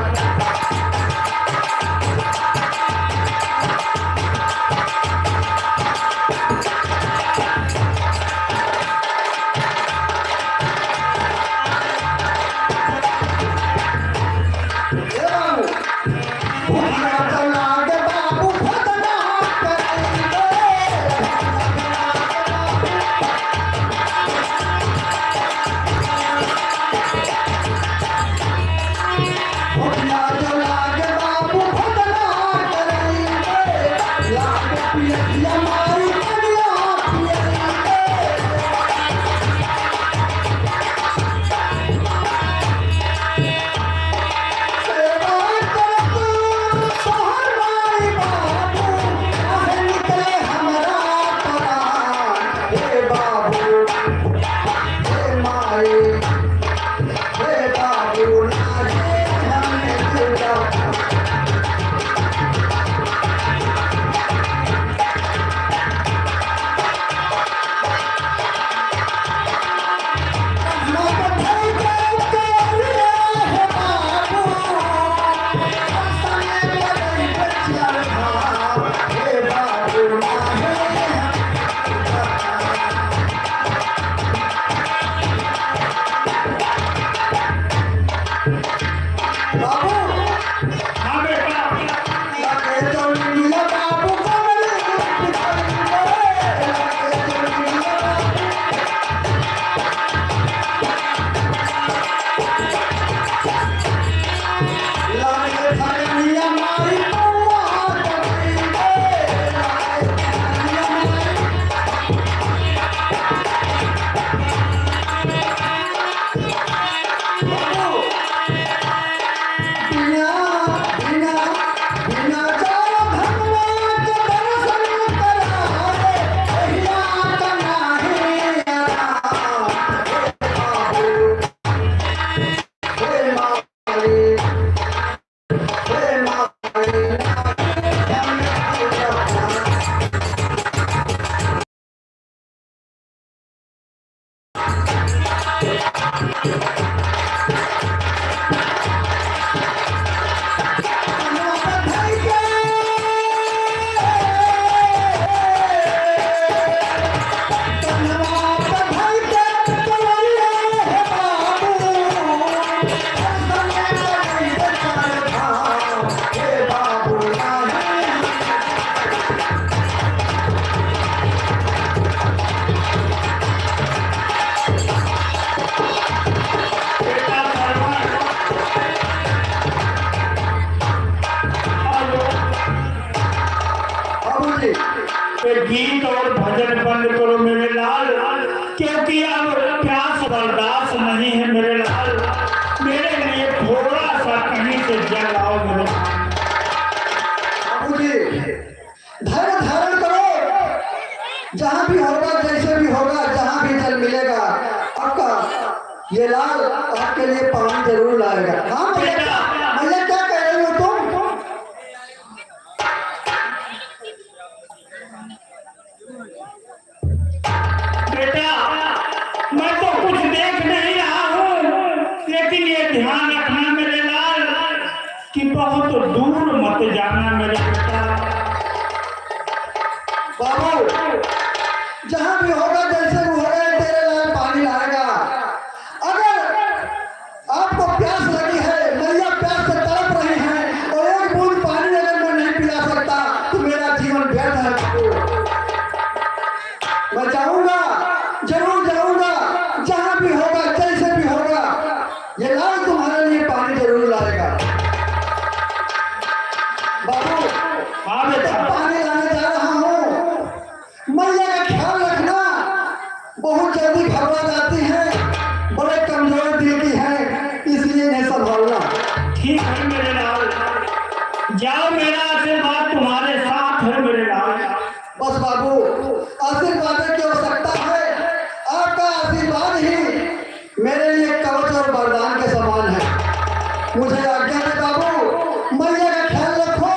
बाबू हाँ बेटा, लगे तो नीला बाबू कमल लागे धनिया मारी ये गीत और भजन बंद करो मेरे लाल, क्योंकि अब प्यास बर्दाश्त नहीं है मेरे लाल। मेरे लिए थोड़ा सा कहीं से जल आओ मेरे बाबूजी। धैर्य धारण करो, जहाँ भी होगा जैसे भी होगा जहाँ भी जल मिलेगा आपका ये लाल आपके लिए पानी जरूर लाएगा। हाँ भैया, भैया क्या कह रही हो तुम? बेटा, मैं तो कुछ देख नहीं रहा हूँ, लेकिन ये ध्यान रखना मेरे लाल कि बहुत दूर मत जाना मेरे बेटा। बाबू, जहाँ भी होगा जैसे भी होगा तेरे लाल पानी लाएगा। अगर आपको प्यास लगी है, मैया प्यास से तड़प रही है और एक बूंद पानी अगर मैं नहीं पिला सकता तो मेरा जीवन व्यर्थ है बाबू। मैं जाऊंगा, जरूर जाऊंगा, जहाँ भी होगा जैसे भी होगा ये लाल तुम्हारे लिए पानी जरूर लाएगा। बाबू, हाँ बेटा, पानी लाने जा रहा हूँ, मैया का ख्याल रखना। बहुत जल्दी घबरा जाती है, बड़े कमजोर दिल की है, इसलिए इन्हें संभालना। ठीक है मेरे लाल, जाओ, मेरा आशीर्वाद तुम्हारे साथ है मेरे लाल। बस बाबू, आशीर्वाद की आवश्यकता है, आपका आशीर्वाद ही मेरे लिए कवच और वरदान के समान है। मुझे आज्ञा है बाबू, मैया का ख्याल रखो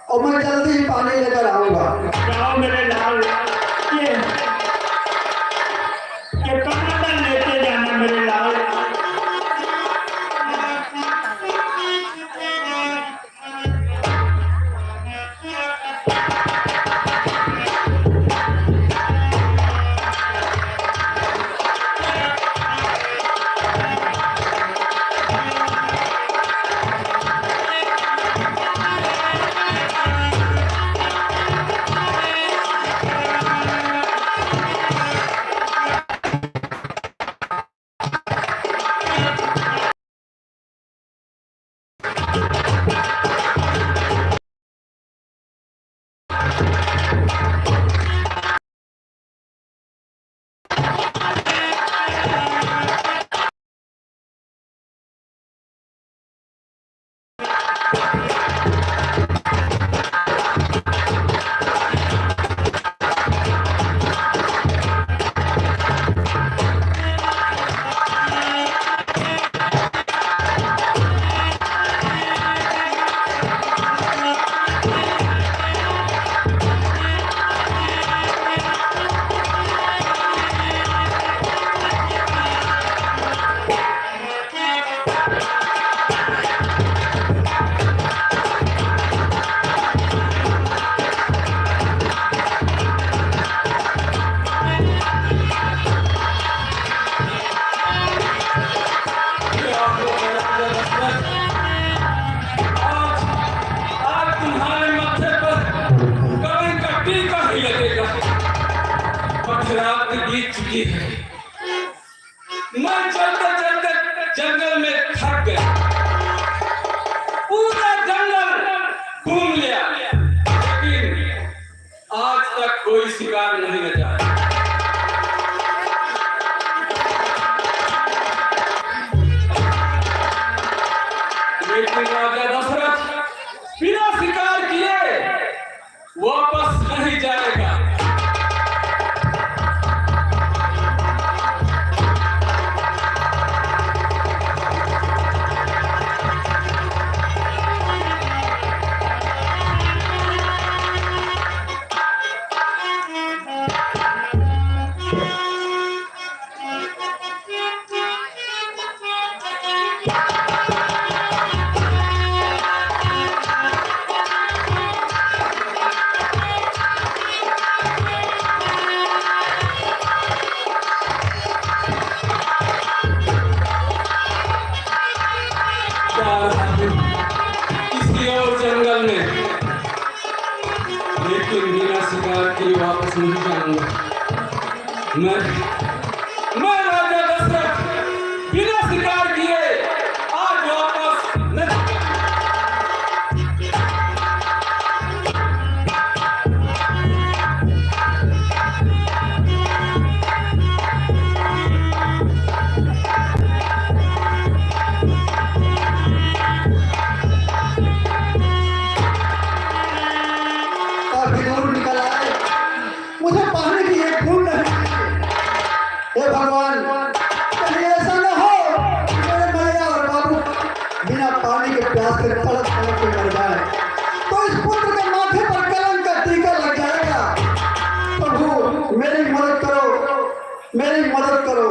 और मैं जल्दी ही पानी लेकर आऊंगा। जाओ मेरे लाल, ये कमंडल लेते जाना मेरे लाल। की है। मैं चलते चलते जंगल में थक गया, पूरा जंगल घूम लिया, लेकिन आज तक कोई शिकार नहीं बचा। लेकिन राजा दशरथ बिना शिकार किए वापस नहीं जाएगा। किसी और जंगल में, लेकिन बिना शिकार के वापस नहीं जाऊंगा। मैं राजा दशरथ बिना शिकार किए आज वापस नहीं काफी दूर निकल आए, मुझे पानी की एक बूंद नहीं मिली। हे भगवान, कहीं ऐसा न हो कि मेरे मैया और बाबू बिना पानी के प्यास के तड़प तड़प के मर जाए, तो इस पुत्र के माथे पर कलंक का टीका लग जाएगा। प्रभु मेरी मदद करो, मेरी मदद करो।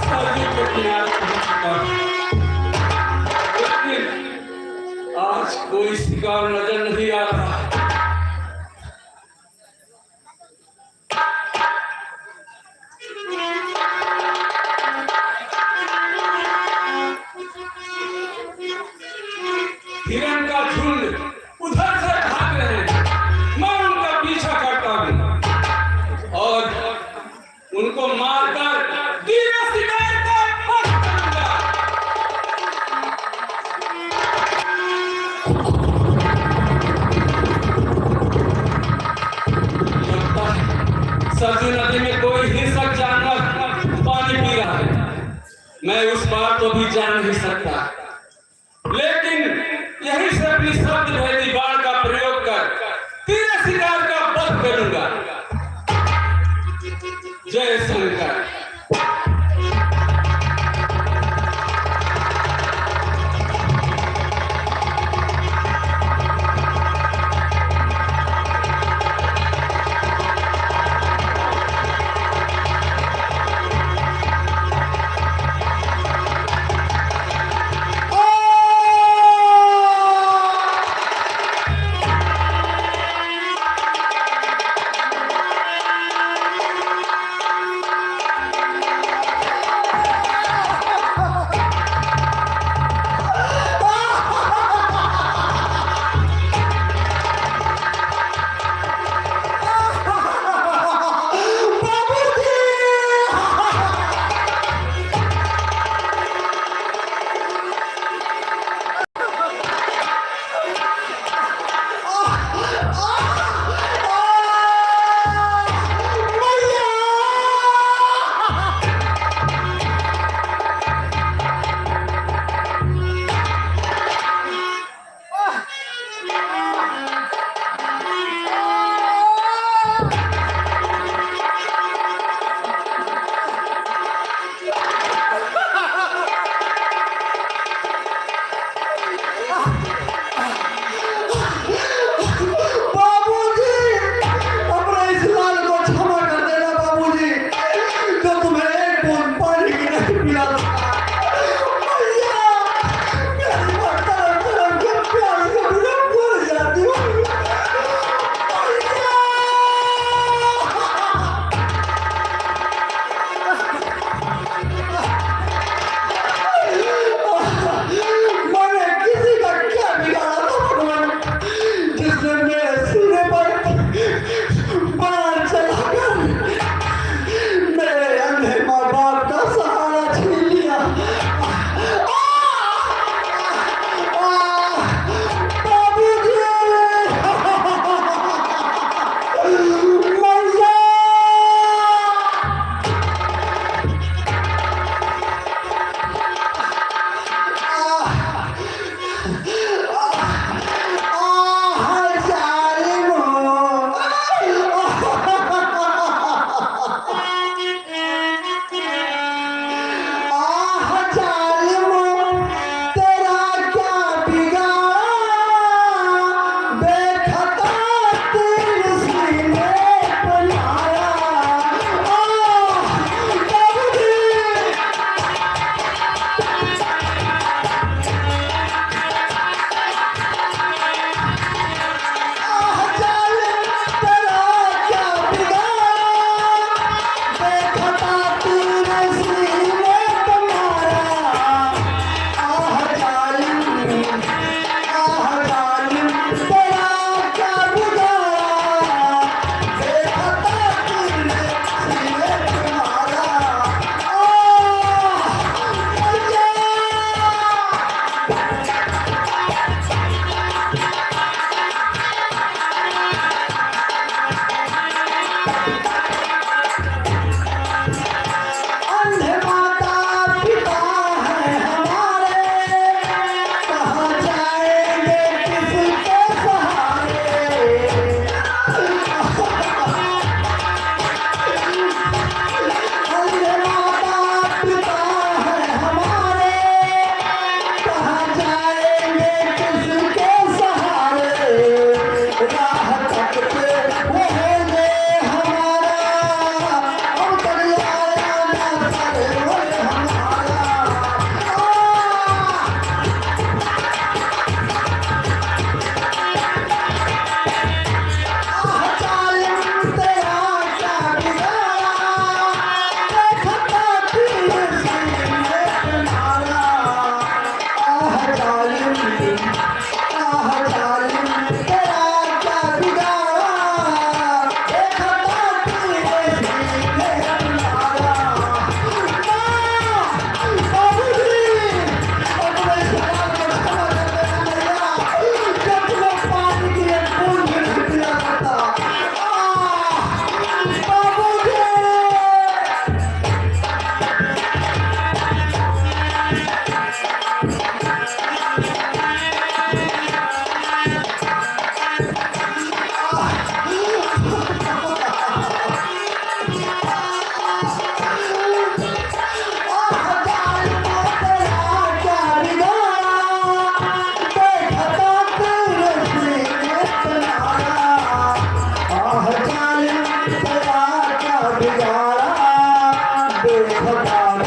सरयू के किनारे पहुंच चुका हूं। लेकिन आज कोई शिकार नजर नहीं आ रहा। हिरण का झुंड उधर से भाग रहे हैं, मैं उनका पीछा करता हूं और उनको मारकर बिना शिकार का भक्त करूंगा। लगता है सरजू नदी में कोई हिंसक जानवर पानी पी रहा है। मैं उस पार तो भी जा नहीं सकता, लेकिन यहीं से अपनी शब्द भेदी बाण का प्रयोग कर तेरे शिकार का वध करूंगा। जय शंकर।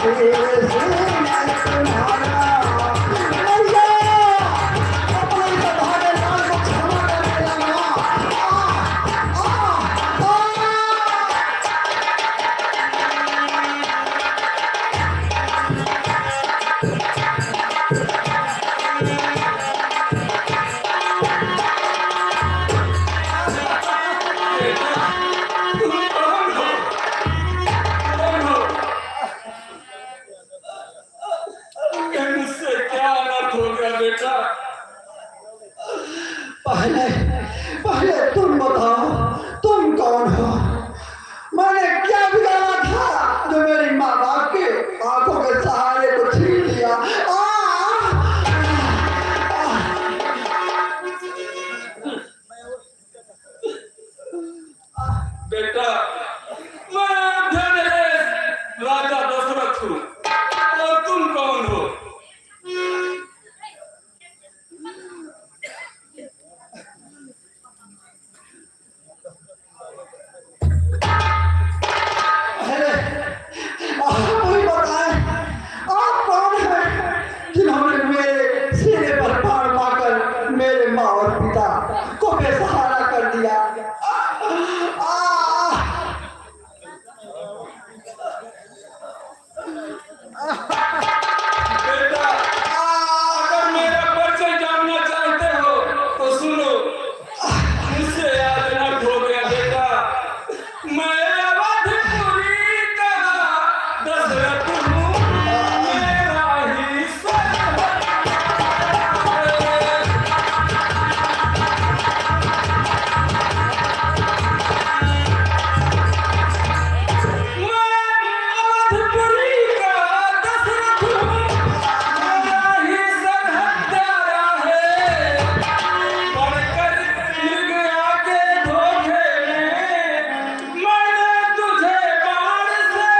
सिर से तुम्हारा भैया अपने सभारे लाल को क्षमा कर देना। मुझसे क्या अनर्थ हो गया बेटा? पहले पहले तुम बताओ, तुम कौन हो? मैंने क्या बिगाड़ा था जो मेरी माँ बाप के आंखों के सहारे को छीन लिया? बेटा मैं धनरेश राजा दशरथ हूँ, और तुम कौन हो? पहले आप मुझे बताएं, आप कौन हैं जिन्होंने मेरे सीने पर पार मारकर मेरे माँ और पिता को बेसहारा कर दिया? बेटा अगर मेरा परिचय जानना चाहते हो तो सुनो, मुझसे आज अनर्थ हो गया बेटा। मैं अवधपुरी का दशरथ हूँ, मेरा ही सरहद है। अवधपुरी का दशरथ हूँ, मेरा ही सरहद प्यारा है। बढ़कर मिल गया के धोखे में, मैंने तुझे बाण से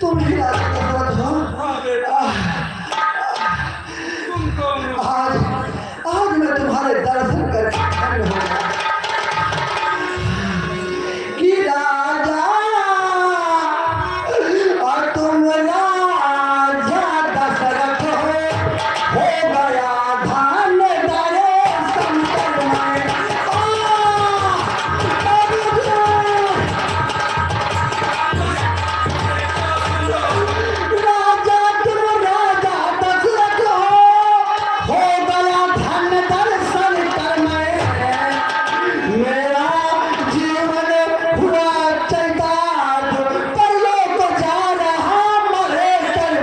तुम ही राजा दशरथ हो? हाँ बेटा, तुम कौन हो? आज आज मैं तुम्हारे दर्शन करके धन्य हो गया कि राजा और तुम राजा दशरथ हो गया धान दरे संकट में। राजा तुम राजा दशरथ हो गया धन दर्शन कर मेरा जीवन हुआ चरितार्थ, परलोक जा रहा मरे चल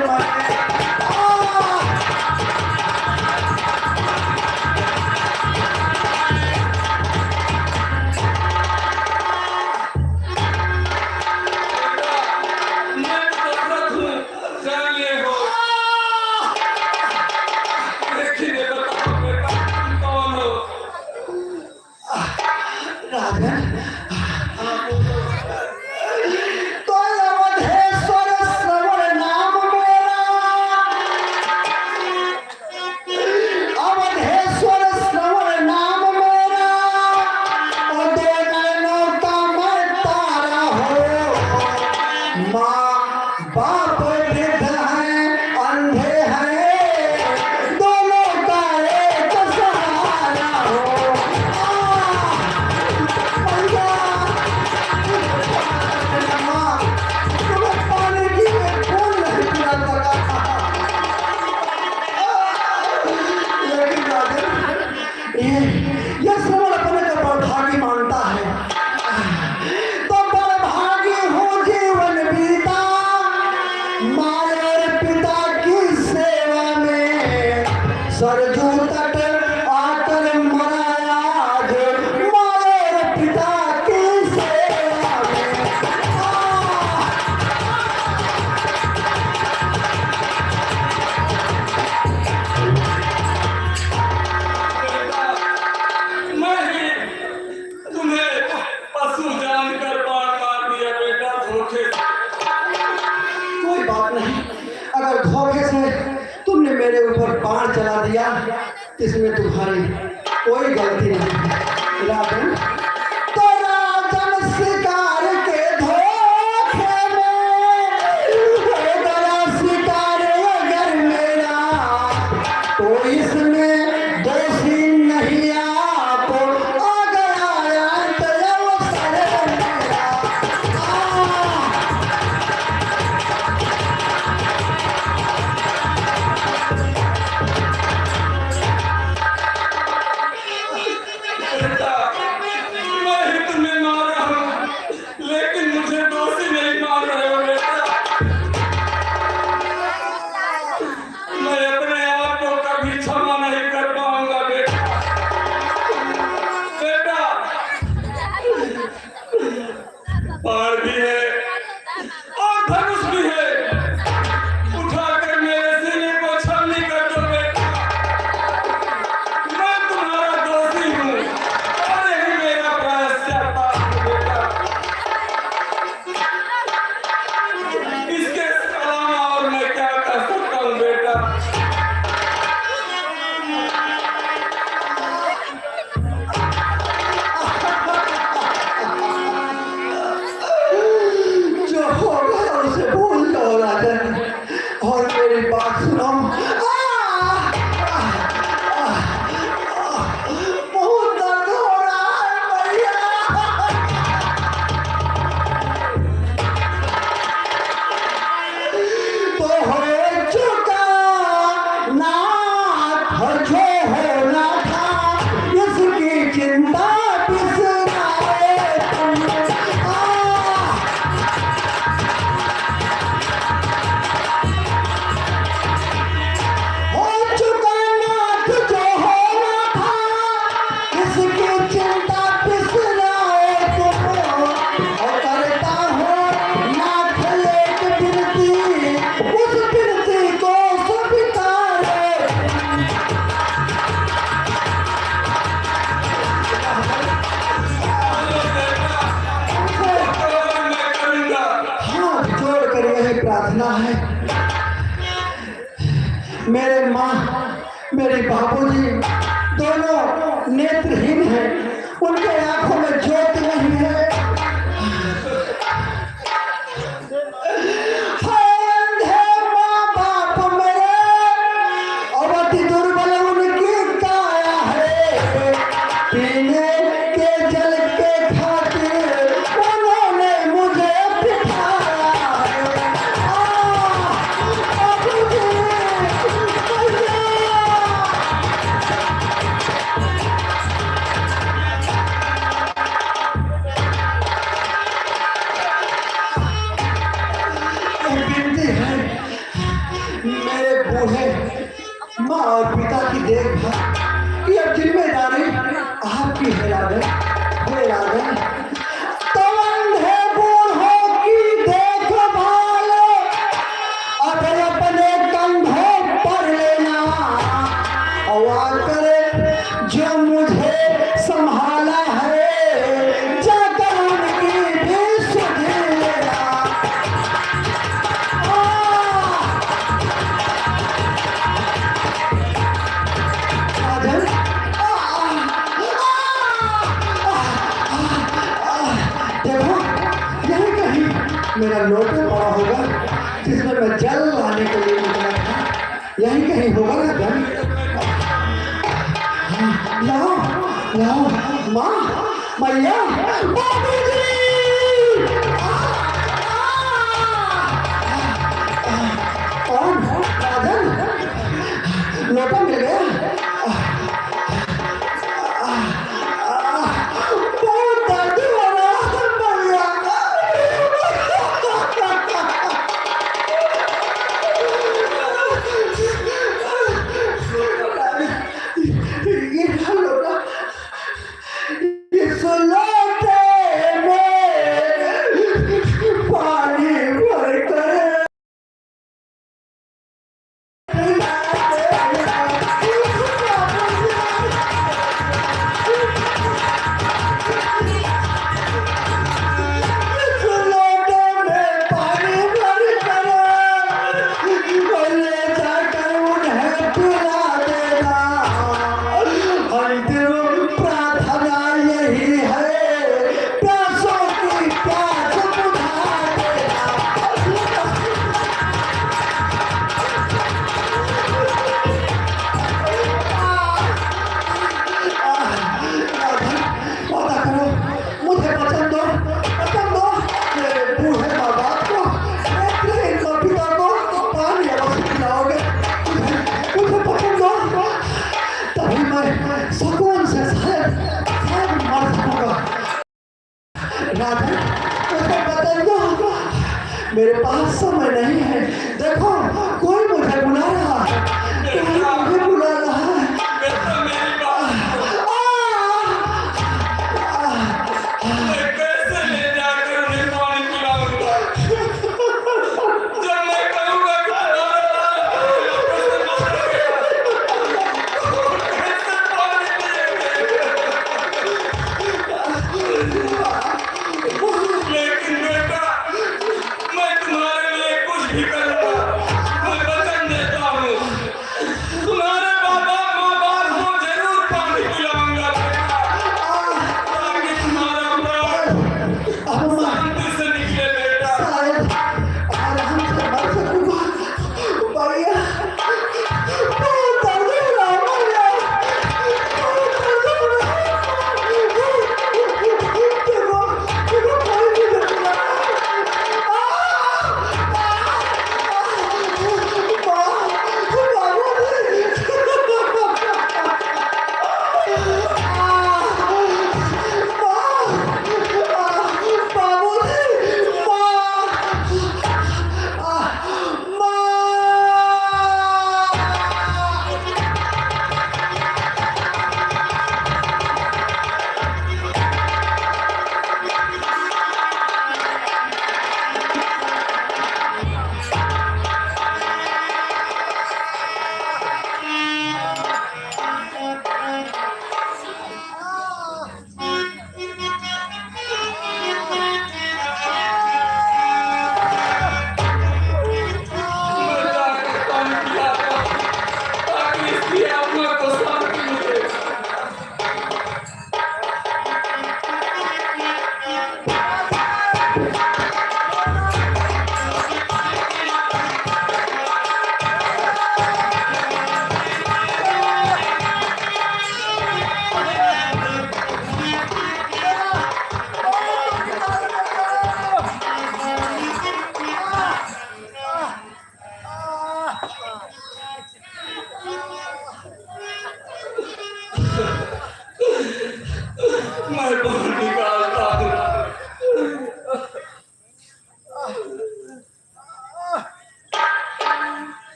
मैं दशरथ हूँ, जान ये हो। लेकिन ये बताओ बेटा, तुम कौन हो? राजन तो अवधेश्वर श्रवण नाम मेरा, अवधेश्वर श्रवण नाम मेरा, और दो नैनों का मैं तारा हो। माँ बाप वृद्ध हैं, अंधे हैं, दोनों का एक सहारा हो। माँ, तुम्हें पानी की मैं फूल नहीं पिला सका। लेकिन राजन, ये श्रवण अपने को बड़भागी मानता है, तो बड़भागी हूँ जीवन बीता माँ और पिता की सेवा में। सरजू तट आकर मरा आज माँ और पिता की सेवा में। बेटा मैं शिकार चला दिया, इसमें तुम्हारी कोई गलती नहीं है। राजन, तो राजन शिकार के धोखे में हो गया शिकार अगर मेरा, तो इसमें दोषी नहीं आप, आ गया अवसर मेरा। बेटा, मैं ही तुम्हें मार रहा हूँ, लेकिन मुझे दोषी नहीं मार रहे हो बेटा। मैं अपने आप को कभी क्षमा नहीं कर पाऊंगा बेटा। बेटा, बाण भी है और धनुष भी है, उठाकर मेरे सीने को छलनी कर दो बेटा। मैं तुम्हारा दोषी हूँ और यही मेरा प्रायश्चित है बेटा। इसके अलावा और मैं क्या कर सकता हूँ बेटा। जो हो गया उसे भूल जाओ राजन, और मेरी बात सुनो। बहुत दर्द हो रहा है भैया। तो हो चुका नाथ जो होना था, इसकी चिंता बिसराए तुम। हो चुका नाथ जो होना था, इसकी चिंता बिसराए तुम। और करता हो नाथ एक विनती, उस विनती को स्वीकारे। मैं करूंगा। हाथ जोड़ कर यही प्रार्थना है, मेरे माँ मेरे बाबूजी दोनों नेत्रहीन हैं, उनके आंखों में ज्योति नहीं है। अंधे माँ बाप मेरे, अवधि दुर्बल उनकी काया है। पीने के जल के खातिर उन्होंने मुझे बिठाया है। बाबूजी, भैया। एक विनती है, मेरे बूढ़े माँ और पिता की देखभाल की अब जिम्मेदारी आपकी है राजन। हे राजन, तो अंधे बूढ़ों की देखभाल अब अपने कंधों पर लेना, और आकर जो मुझे संभाला है, जाकर उनकी भी सुध लेना। राजन, देखो यही कहीं मेरा लोटा पड़ा होगा, जिसमें मैं जल लाने के लिए निकला था। यही कहीं होगा ना धन। लाओ लाओ माँ, मैया, बाबूजी। कौन? राजन, लोटा मिल गया। बहुत दर्द हो रहा है भैया। ये लोटा, इस लोटे में मेरे पास समय नहीं है। देखो कोई मुझे बुला रहा है, कोई मुझे बुला रहा है। कैसे ले जाकर उन्हें पानी पिलाऊंगा? जब मैं कहूँगा कि कैसे पानी पिएंगे? लेकिन बेटा, मैं तुम्हारे लिए कुछ भी करूँगा। मैं वचन देता हूँ, तुम्हारे बाबा माँ बाप को जरूर पानी पिलाऊंगा बेटा, ताकि तुम्हारा प्राण शांति से निकले बेटा। शायद आराम से मर सकूंगा। भैया बहुत दर्द हो रहा है भैया, बहुत दर्द हो रहा है। देखो देखो कोई भी देखो ना। मैं जाकर पानी पिलाता हूँ, ताकि इसकी आत्मा को शांति मिले। मैं बहुत निकालता हूँ।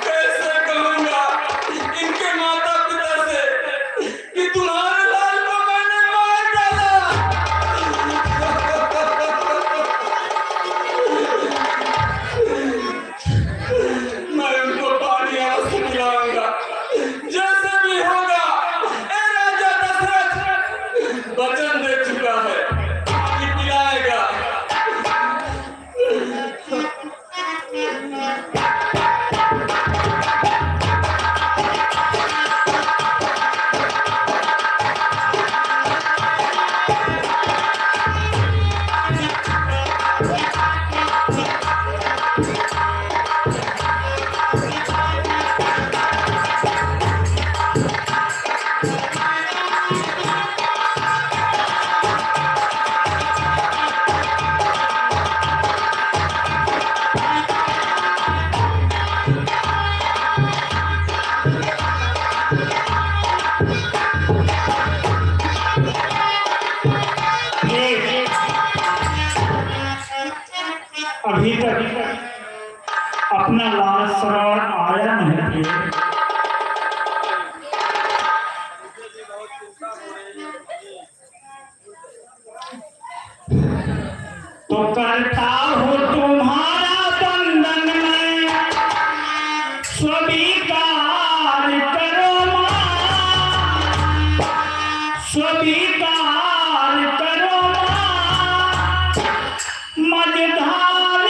कैसे कहूँगा इनके माता पिता से कि तुम्हारे लाल को मैंने मार डाला? मैं उनको पानी अवश्य पिलाऊंगा, जैसे भी होगा। ए राजा दशरथ वचन दे चुका है कि पिलाएगा। अभी तक अपना लाल श्रवण आया नहीं थे, तो करता हो तुम्हारा बंधन में स्वीकार करो मां, स्वीकार करो मां, मजेदार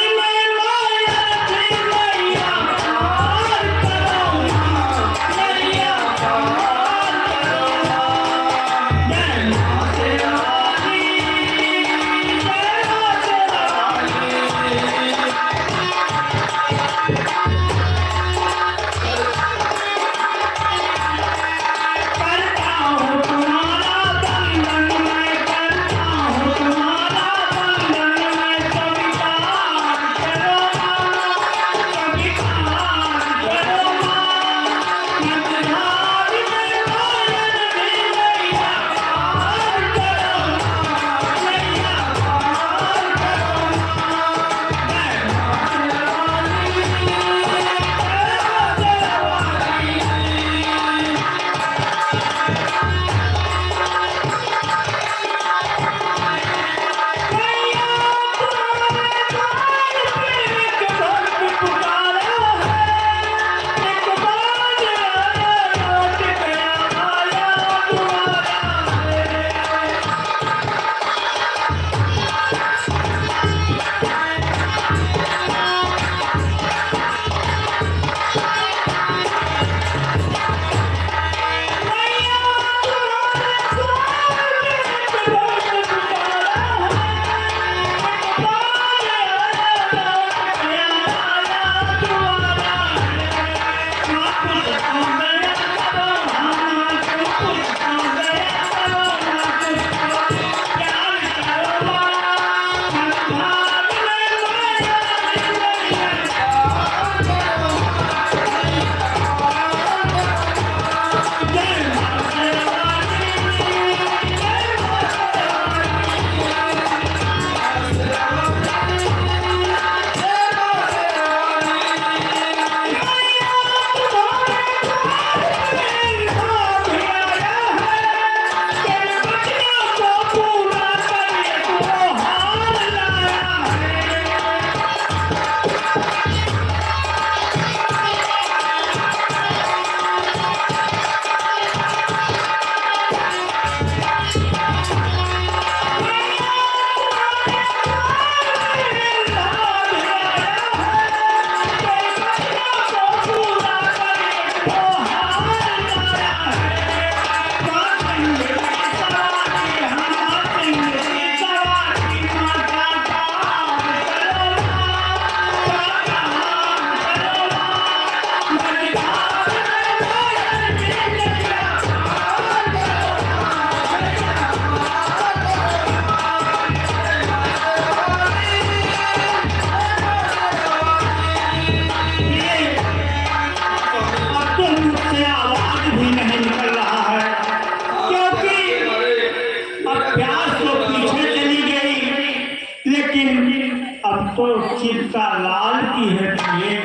चित्ता लाल की है ये।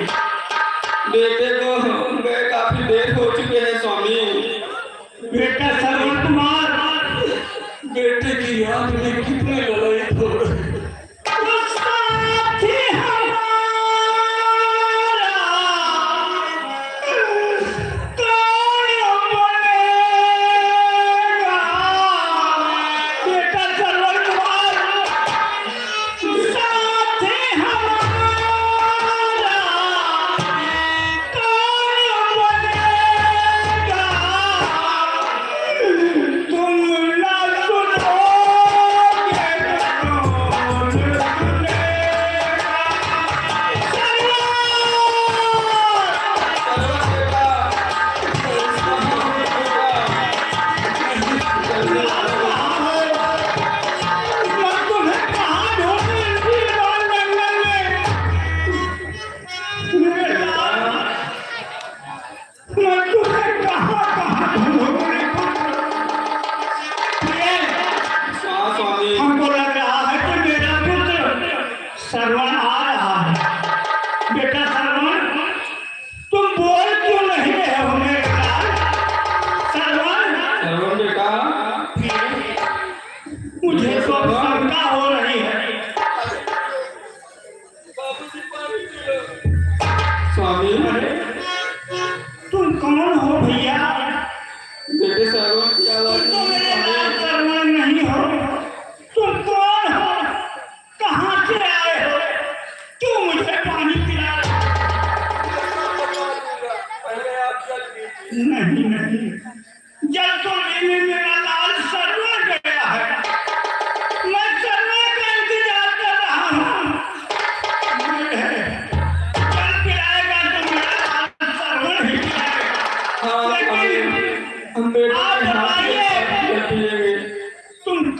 बेटे को गए काफी देर हो चुके हैं स्वामी। बेटा सरवन कुमार, बेटे की याद में कितने लड़ाई हो रही। तुम ना सुनो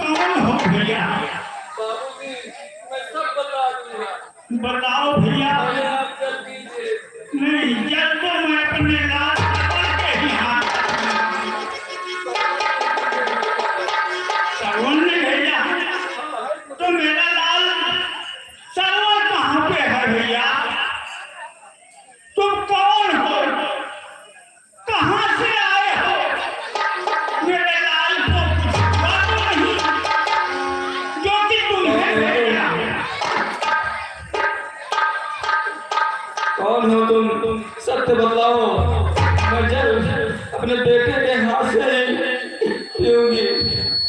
कौन हो भैया? बाबूजी मैं सब बता दूंगा। बताओ भैया। पहले आप चल दीजिए। नहीं, जब तो मैं अपने लाल के ही हाथ सरवन ने भेजा तो मेरा लाल सरवन कहाँ पे है भैया? तुम कौन हो? कहाँ से आए हो? मेरे लाल को कुछ हुआ तो नहीं जो कि तुम्हें भेजा? कौन हो तुम? सत्य बतलाओ। मैं जब अपने बेटे के हाथ से पीऊंगी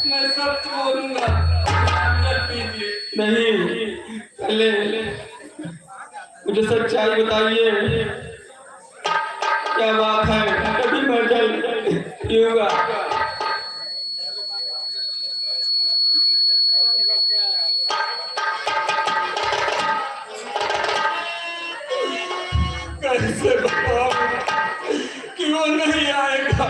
मैं सच बोलूंगा। नहीं, पहले मुझे सच्चाई बताइए, क्या बात है? तभी मैं जल पीऊंगा। कैसे बताऊं कि वो नहीं आएगा,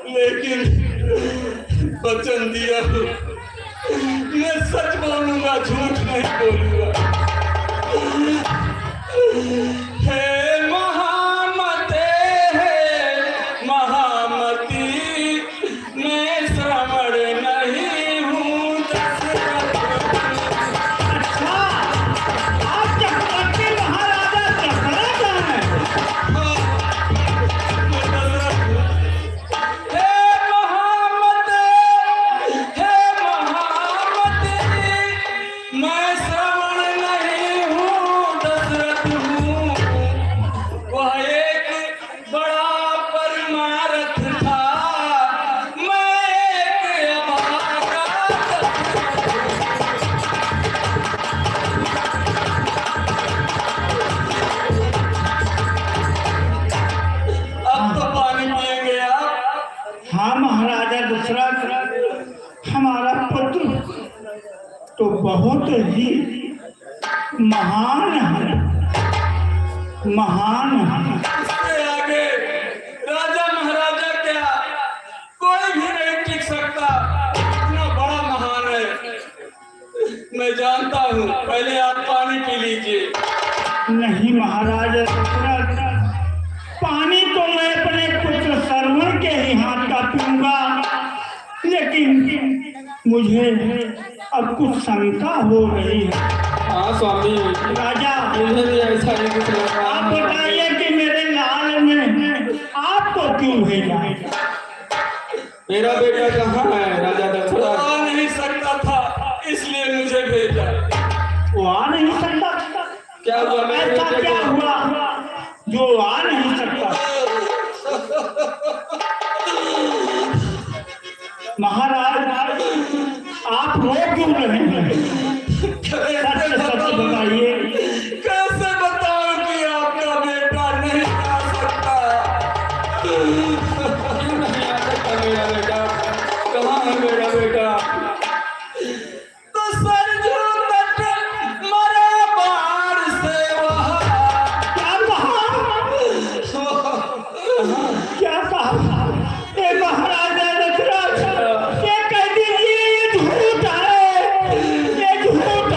लेकिन वचन दिया मैं सच बोलूंगा, झूठ नहीं बोलूंगा। हे महामते, हे महामती, मैं श्रवण नहीं हूँ दशरथ। अच्छा, आप चक्रवर्ती महाराजा दशरथ हैं? हे महामते, हे महामती, मैं श्रवण नहीं हूँ दशरथ हूँ। वह एक बड़ा परमारथ था, मैं एक अभागा अब तो पानी पिएंगे आप? हाँ महाराजा दशरथ, हमारा पुत्र तो बहुत ही महान है, महान है। इससे आगे राजा महाराजा क्या कोई भी नहीं टिक सकता, इतना बड़ा महान है। मैं जानता हूँ, पहले आप पानी पी लीजिए। नहीं महाराजा दशरथ, पानी तो मैं अपने पुत्र सरवन के ही हाथ का पीऊंगा, लेकिन मुझे अब कुछ शंका हो रही है। हाँ स्वामी, राजा, मुझे भी ऐसा ही कुछ लग रहा आप है। बताइए कि मेरे लाल ने आपको क्यों भेजा? मेरा बेटा कहाँ है राजा दशरथ? आ नहीं सकता था, इसलिए मुझे भेजा। वो आ नहीं सकता? क्या हुआ मेरे ऐसा बेटे क्या को? हुआ जो आ नहीं सकता? महाराज, आप रो क्यों रहे हैं? सच सच बताइए। कैसे बताऊं कि आपका बेटा नहीं आ सकता? क्यों नहीं आ सकता मेरा बेटा? कहाँ है मेरा बेटा? तो सरजू तट मरे बाढ़ से वहाँ। क्या कहा? ए महाराजा दशरथ, ये कह दीजिए ये झूठ है, ये झूठ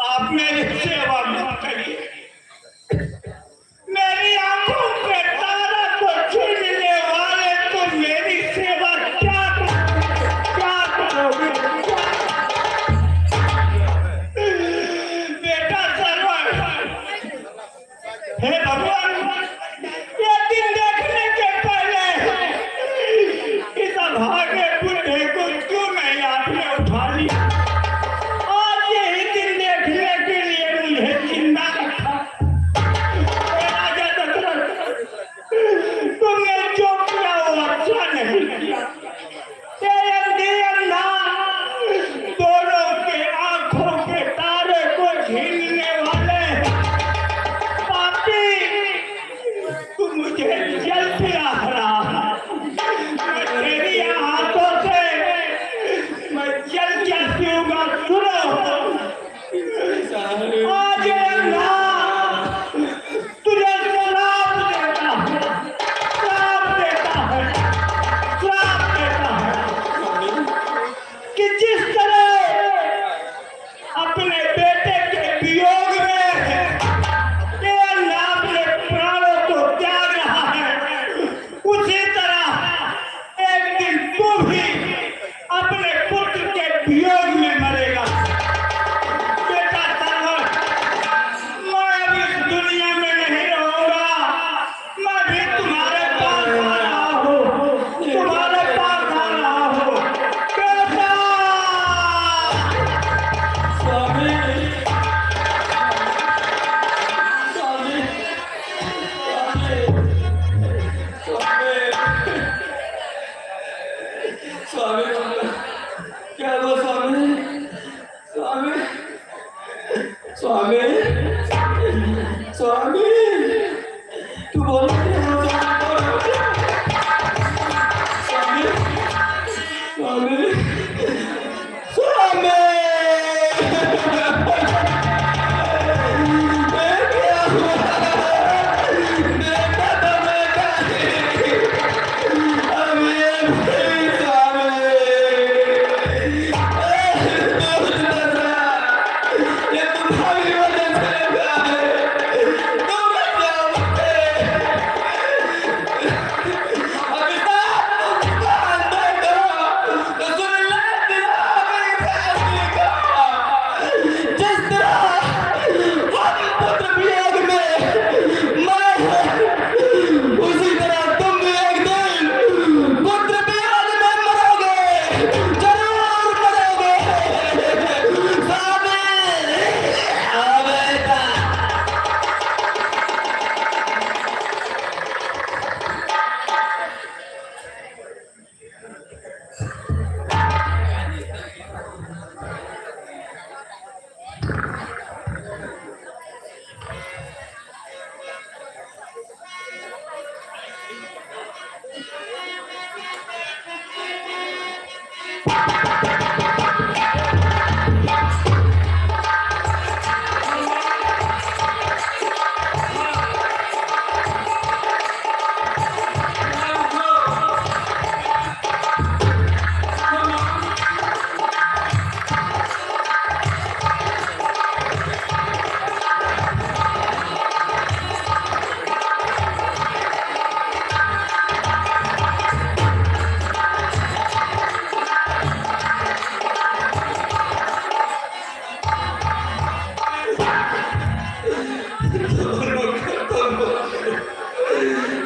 आप मेरी सेवा मत करिए। मेरी आंखों के तारा को छीनने वाले तो मेरी सेवा क्या करोगे? बेटा सरवर, हे भगवान, ये दिन देखने के पहले इस अभागे बुढ़े को क्यों नहीं आपने उठा लिया?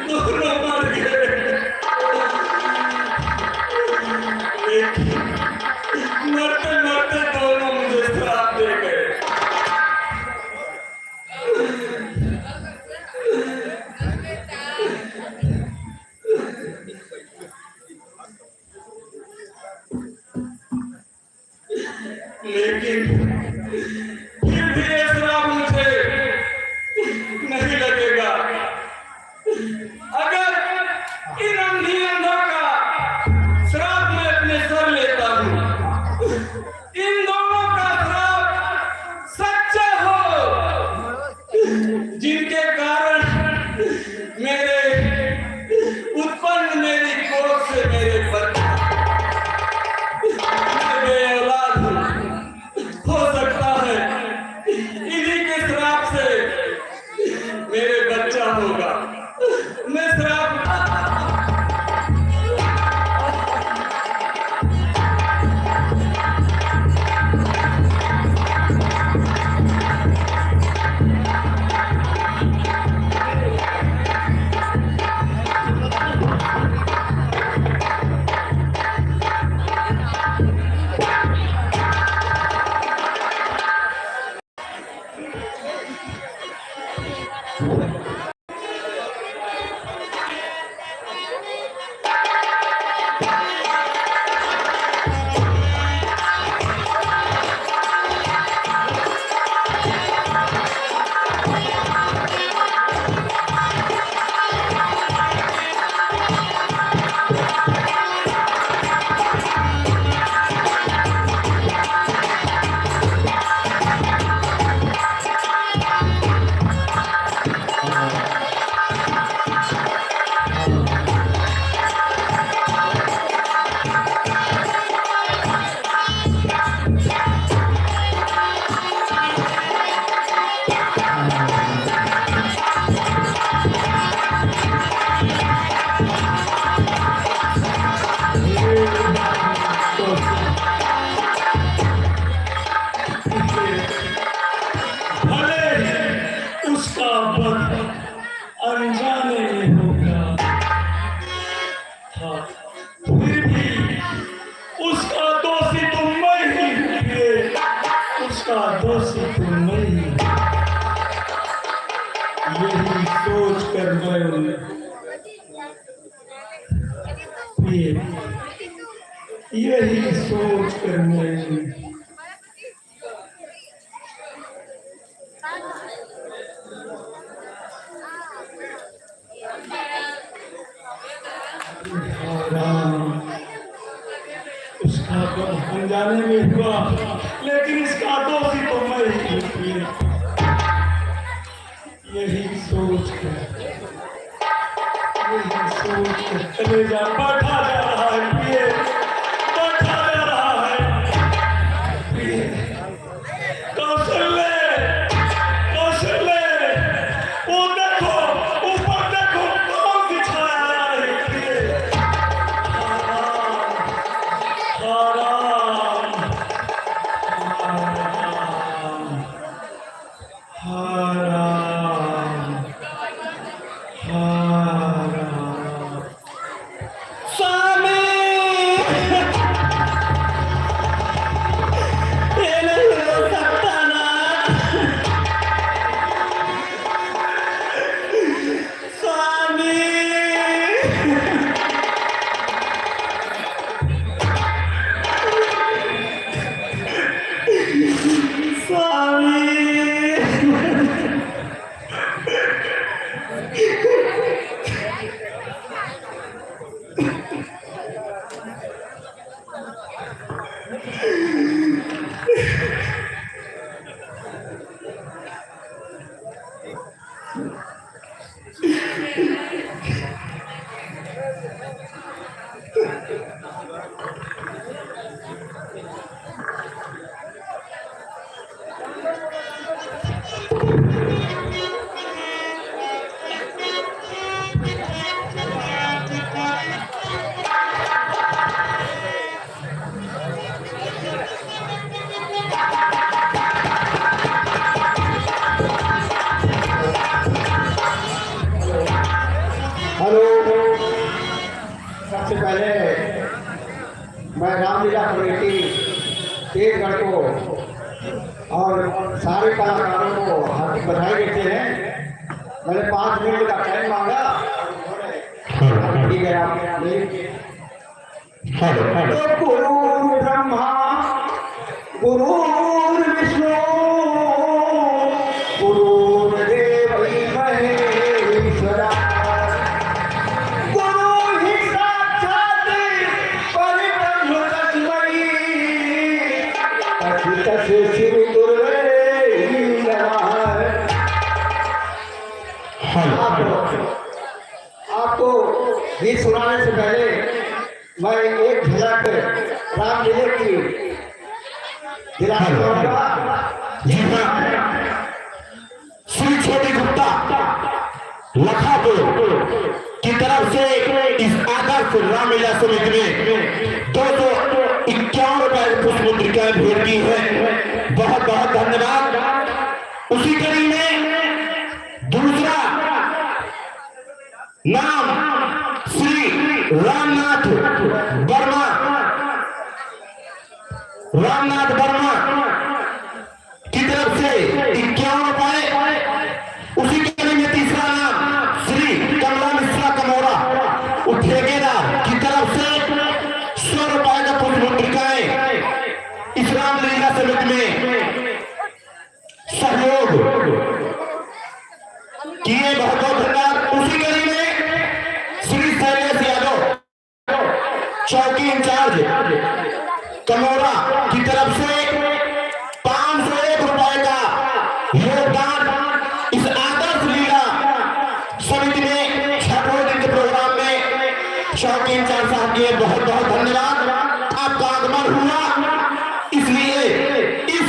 दोनों मर गए। लेकिन मरते मरते दोनों मुझे श्राप दे गए। लेकिन फिर भी ये श्राप मुझे नहीं लगेगा। अगर इन अंधी अंधों का श्राप मैं अपने सर लेता हूँ, इन दोनों का श्राप सच्चा हो, जिनके कारण मेरे उत्पन्न मेरी कोख से मेरे बच्चे औलाद हो सकता है, इन्हीं के श्राप से मेरे बच्चा होगा। मैं श्राप अनजाने में हो गया था, फिर भी उसका दोषी तो मैं ही, उसका दोषी तो मैं ही। यही सोच कर यही सोच कर मैं उसका तो अनजाने में हुआ, लेकिन इसका दोषी तो मैं ही। यही सोच कर चले जा, बैठा जा रहा है प्रिय, बैठा जा रहा है प्रिय। कौशल्य, कौशल्य, वो देखो, ऊपर देखो, कौन सी छाया आ रही प्रिय। रामलीला कमेटी तेजगढ़ को और सारे कलाकारों को हार्दिक बधाई देते हैं। मैंने 5 मिनट का टाइम मांगा, ठीक है आप गुरु ब्रह्मा गुरु विष्णु गुरुर्देव महेश्वरा गुरु ही साक्षात परब्रह्म तस्मै तस्य श्री गुरुवे नमः। आपको गीत सुनाने से पहले मैं एक झलक रामलीला की दिलाना चाहूंगा। जी हाँ, श्री छोटी गुप्ता लखापुर की तरफ से इस आदर्श रामलीला समिति में 251 रुपए पुष्प मुद्रिकाएं भेंट की है। बहुत बहुत धन्यवाद। उसी कड़ी में दूसरा नाम श्री रामनाथ वर्मा की तरफ से 51 रुपए। उसी कड़ी में तीसरा नाम श्री कमला मिश्रा कमोरा ठेकेदार की तरफ से 100 रुपए का पुष्प मुद्रिकाएं इस रामलीला समिति में सहयोग किए। बहुत बहुत धन्यवाद। उसी कड़ी में श्री शैलेश यादव चौकी इंचार्ज कमोरा की तरफ से 501 रुपए का योगदान इस आदर्श लीला समिति में 6 दिन के प्रोग्राम में चौकी इंचार्ज साहब के बहुत बहुत धन्यवाद। आपका आगमन हुआ, इसलिए इस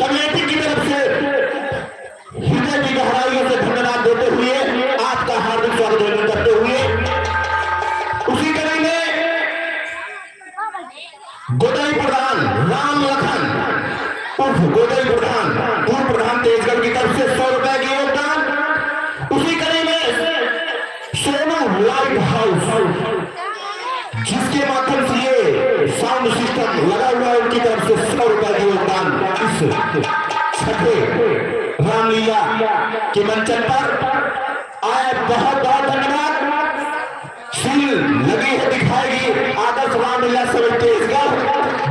कमेटी की तरफ से हृदय की गहराइयों से धन्यवाद देते हुए आपका हार्दिक स्वागत करते हुए उसी कड़ी में गोदई प्रधान राम लखन उर्फ गोदई प्रधान पूर्व प्रधान तेजगढ़ की तरफ से 100 रुपए की योगदान। उसी कड़ी में सोनू लाइट हाउस जिसके माध्यम से ये साउंड सिस्टम लगा हुआ है, उनकी तरफ से 100 रुपए की योगदान इस छठे रामलीला के मंचन पर आए। बहुत बहुत धन्यवाद। सील लगी है दिखाएगी आदर्श रामलीला समिति तेजगढ़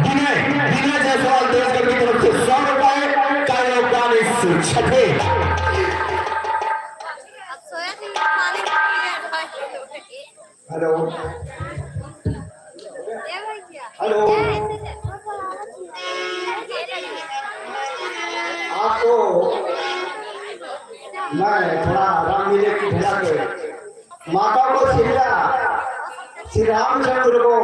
विनय जायसवाल तेजगढ़ की तरफ से 100 रुपए का योगदान इस छठे। हेलो हेलो, आपको मैं थोड़ा रामलीला की झलक माता को सिला श्री रामचंद्र को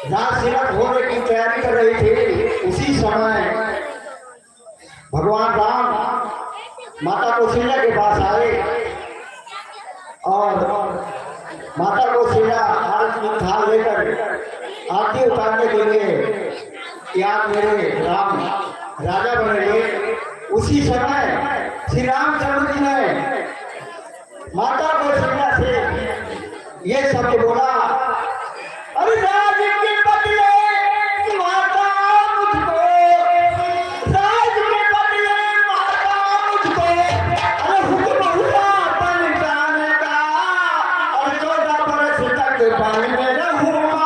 जहाँ सिलक होने की तैयारी कर रही थी, उसी समय भगवान राम माता कौशल्या के पास आए और माता कौशल्या आरती थाल लेकर आरती उतारने के लिए याद मेरे राम राजा बनेंगे। उसी समय श्री रामचंद्र जी ने माता कौशल्या से ये शब्द बोला, अरे राज के बदले माता मुझको, राज के बदले माता मुझको, अरे हुक्म हुआ बन जाने का और 14 बरस तक बन में रहूंगा।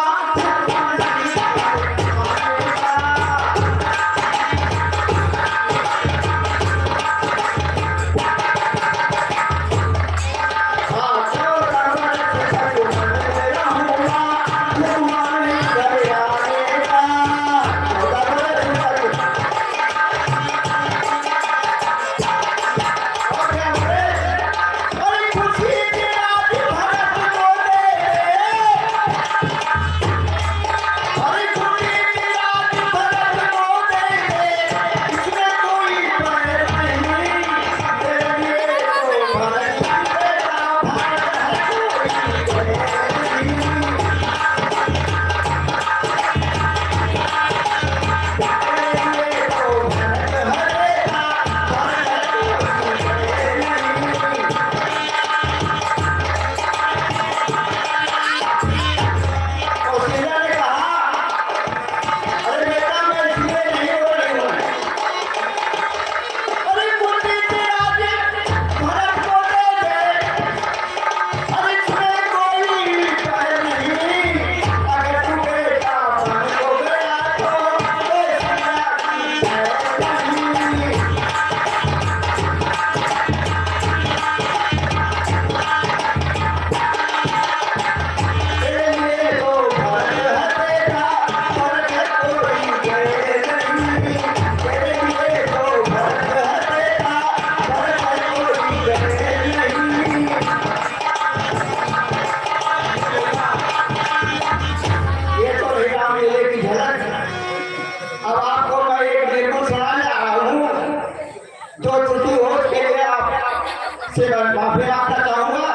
से माफी मांगना चाहूंगा।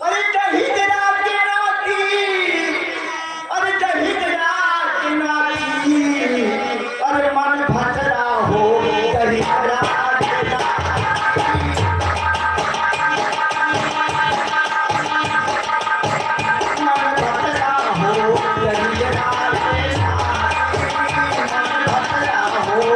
अरे कहीं जनाब की नाती, अरे कहीं जनाब की नाती, अरे मन भटरा हो कहीं जनाब की नाती। मन भटरा हो कहीं जनाब की नाती, मन भटरा हो।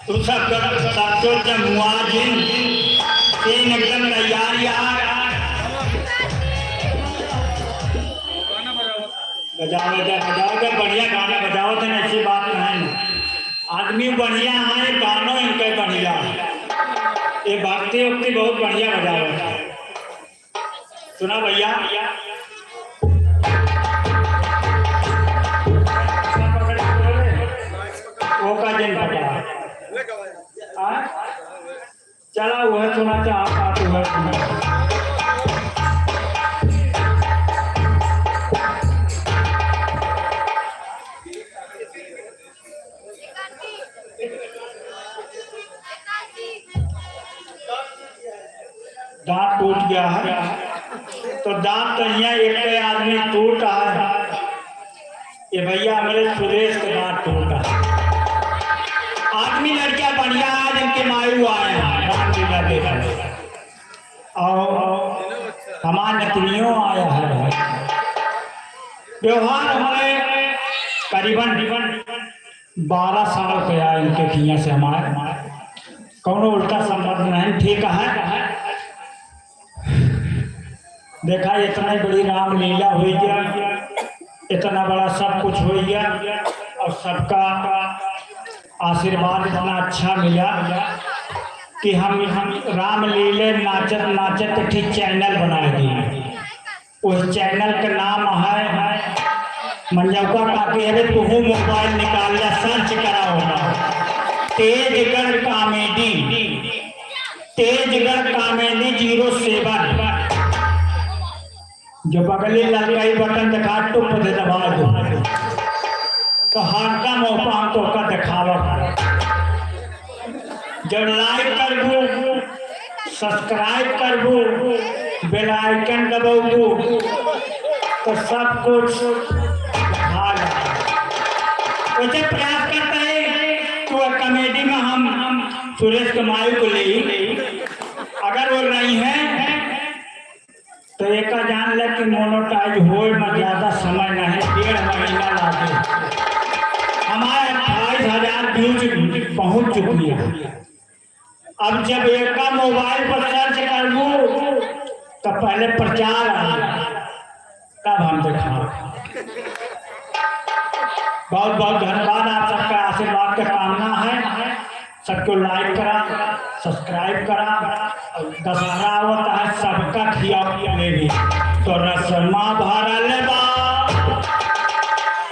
तो सब जब मुआजिन तीन एकदम तैयार यार बजाओ बढ़िया गाना बजाओ तो ऐसी बात नहीं। आदमी बढ़िया है, गानों इनके बढ़िया, ये भक्ति उक्ति बहुत बढ़िया बजाओ। सुना भैया वो का जिन पकड़ा चला वह सुना चाहता तो वह सुना। दांत टूट गया है तो दांत तो यहाँ एक आदमी टूटा है। ये भैया मेरे सुरेश के दांत टूटा है। आदमी लड़कियां बढ़िया है जिनके मायू आए हैं और हमारे नतनियों आया है। व्यवहार हमारे करीबन 12 साल पे आए इनके किया से हमारे कौनो उल्टा संबंध नहीं। ठीक है देखा इतना बड़ी रामलीला हुई गया, इतना बड़ा सब कुछ हो गया और सबका आशीर्वाद इतना अच्छा मिला कि हम रामलीले नाचत नाचत ठीक चैनल बना दिए। उस चैनल का नाम है मंजौका काके अरे तुम मोबाइल निकाल लिया सर्च करा होगा तेजगढ़ कॉमेडी 07। जो बगली ललकाई बटन दिखा टुप दे दबा दो तो हर का मौका तो का दिखावा। जब लाइक करबू सब्सक्राइब करबू बेल आइकन दबाबू तो सब कुछ हाल वैसे प्रयास करते हैं कॉमेडी में हम सुरेश कमाई को ले, अगर वो नहीं है तो एक जान ले कि मोनोटाइज हो में ज्यादा समय नहीं, 1.5 महीना लागे। हमारे 28,000 व्यूज पहुंच चुकी है। अब जब एक का मोबाइल पर सर्च कर लूं तो पहले प्रचार आए, तब हम देखा। बहुत बहुत धन्यवाद, आप सबका आशीर्वाद का कामना है। सबको लाइक करा, सब्सक्राइब करा। दशहरा होता है, सबका खिया लेगी तो रसमा भरल बा,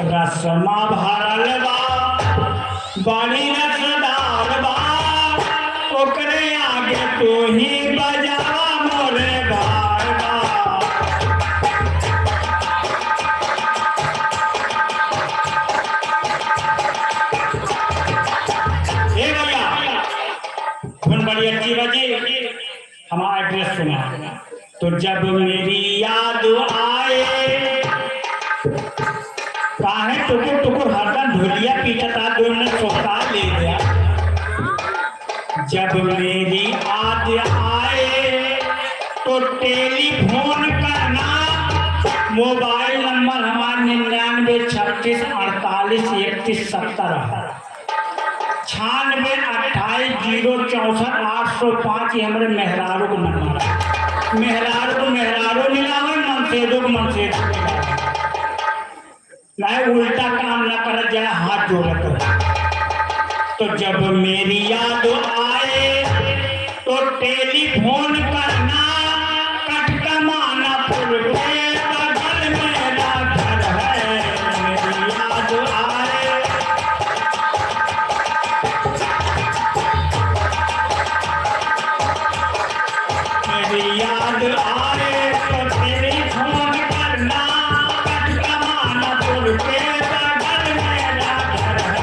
रसमा भरल बा, बड़ी रसदार बा, ओकरे आगे तू ही बजावा मोरे बार बा। बड़ी अच्छी बजी, हमारा एड्रेस सुना तो जब मेरी याद आए, काहे टुकुर टुकुर हरदम ढोलिया पीटता, दोनों सोता ले गया। जब मेरी याद आए तो टेलीफोन करना, मोबाइल नंबर हमारा 9936483170, 9628046805। हमारे मेहरारू को नंबर, मेहरारू को मेहरारू मिला है, मनसेदो को मनसेदो मिला है। नहीं उल्टा काम ना कर जाए, हाथ जोड़े तो जब मेरी याद आए तो टेलीफोन करना, कटका मानापुर के बगल मेरा घर है। मेरी याद आए, मेरी याद आए तो टेलीफोन करना, कटका मानापुर के बगल मेरा घर है।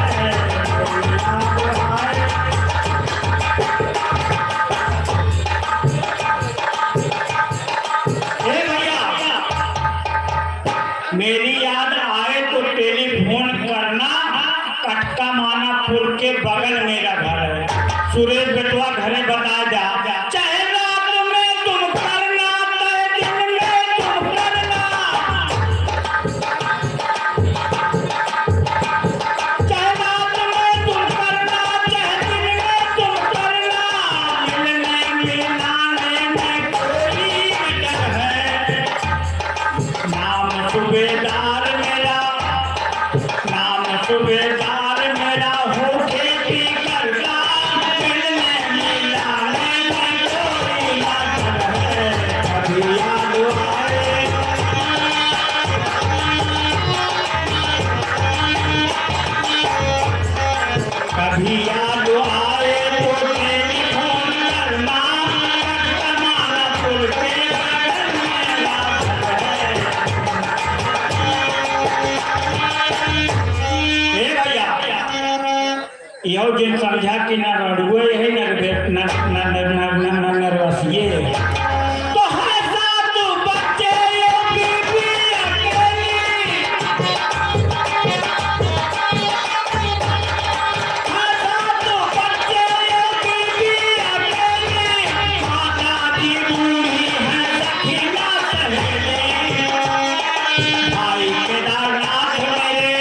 मेरी याद आए, मेरी याद आए तो टेलीफोन करना, कटका मानापुर के बगल मेरा घर है। सुरेश बेटवा घरे बता जा, चाहे रात में तुम करना, चाहे दिन में तुम करना, चाहे रात में तुम करना, चाहे दिन में तुम करना, मिलने मिलाने में कोई डर है। नाम सूबेदार मेरा, नाम सूबेदार मेरा हो खेती करता, मिलने मिलाने में कोई डर है। कभी याद आए, कभी याद आए तो टेलीफोन करना, कटका मानापुर के बगल मेरा घर है। यह जिन समझा कि न रड़ुए है न नरवसिए तो है सात बच्चे ये बीबी अकेली, है सात बच्चे ये बीबी अकेली, माता जी बूढ़ी है सखीना सहेली। भाई केदारनाथ मेरे,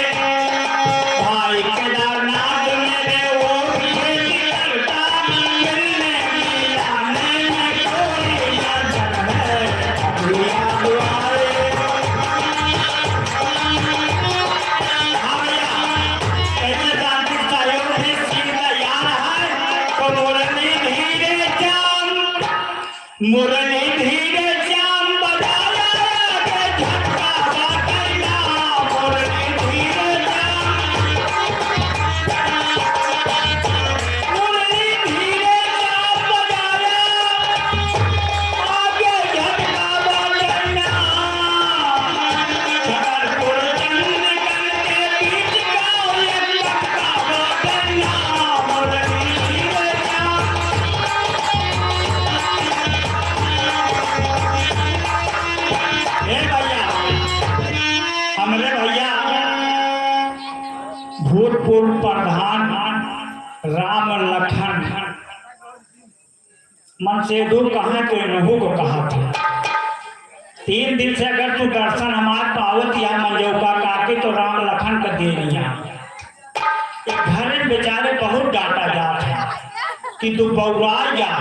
भाई केदारनाथ मेरे वो खेती करता, मिलने मिलाने में कोई डर है। अभी याद आए, हाँ भैया, ऐसे तांत्रिक सहयोग से सीन तैयार है तो मुरली धीरे श्याम, मुरली धीरे श्याम बजाया के झटका बजाया, मुरली धीरे श्याम, मुरली धीरे श्याम बजाया, आगे झटका बजाया, छतरपुर चंदगढ़ के बीच गाँव ये झटका बजाया, मुरली धीरे श्याम, राम लखन मन से दो कहा तो नहु को कहा था 3 दिन से अगर तू दर्शन हमार पावत या मंजौका काके तो राम लखन का दे दिया। घर बेचारे बहुत डांटा जाता है कि तू बौरा जा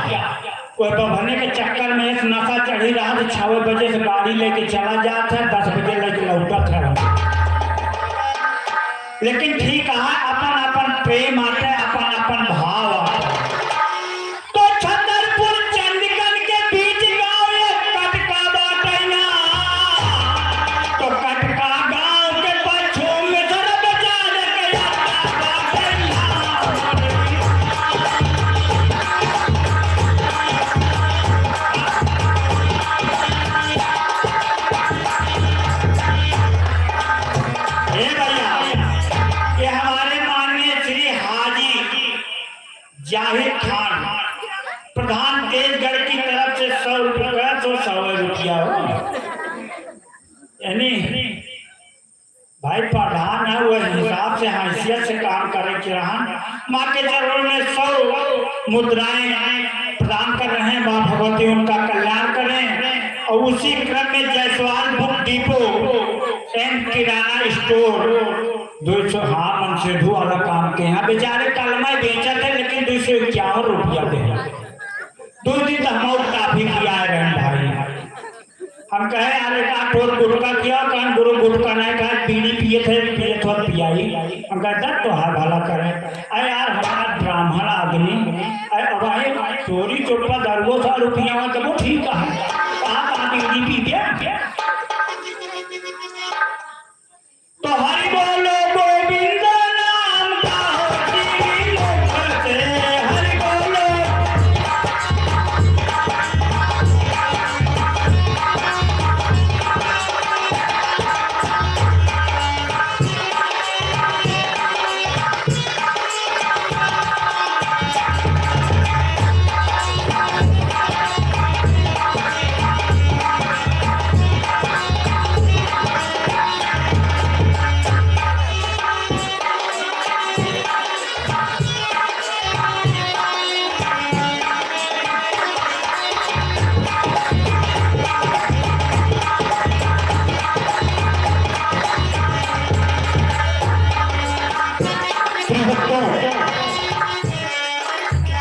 कोई बभने के चक्कर में एक नशा चढ़ी रहा तो 6 बजे से गाड़ी लेके चला जाता है 10 बजे लेके लौटत है। लेकिन ठीक है अपन अपन प्रेम आते है अपन अपन भाव आते तो छतरपुर चंडीगढ़ के बीच गांव एक कटका बाटैया तो कटका गांव के पछू में जरा बाजार के बाटैया। ए भैया ये हमारे माननीय श्री हाजी जाहिद खान प्रधान तेजगढ़ की तरफ से 100 रुपया तो 100 रुपया यानी भाई प्रधान है वह हिसाब से हैसियत से काम करे के रहा माँ के चरणों में 100 मुद्राएं प्रदान कर रहे हैं। माँ भगवती उनका कल्याण करें और उसी क्रम में Jaiswal book depot and kirana store 200 हाँ मन से धो वाला काम के यहाँ बेचारे कलमा बेचा थे लेकिन 251 रुपया दे 2 दिन तो हम काफी किया रहे भाई। हम कहे यार एक ठोर गुटका किया कहीं गुरु गुटका नहीं कहा बीड़ी पिए थे पिए थोड़ा पियाई हम कहते तो हाँ भला करें अरे यार हमारा ब्राह्मण आदमी अब भाई चोरी चोटवा 200 रुपया तो ठीक है कहाँ बीड़ी पी गया तो हरि बोलो गोविंद नाम का होती लोक से हरि बोलो।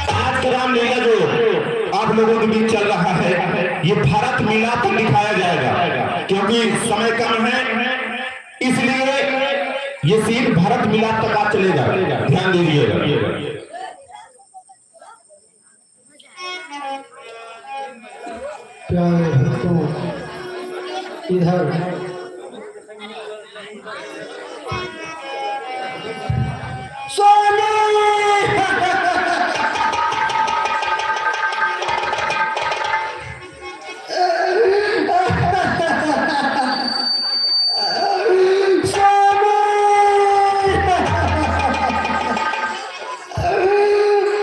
आज का रामलीला जो आप लोगों के बीच चल रहा है ये भारत मिलाप दिखाया जाएगा क्योंकि समय कम है इसलिए ये सीन भारत मिलाप तक आज चलेगा ध्यान दीजिएगा। प्यारे भक्तों इधर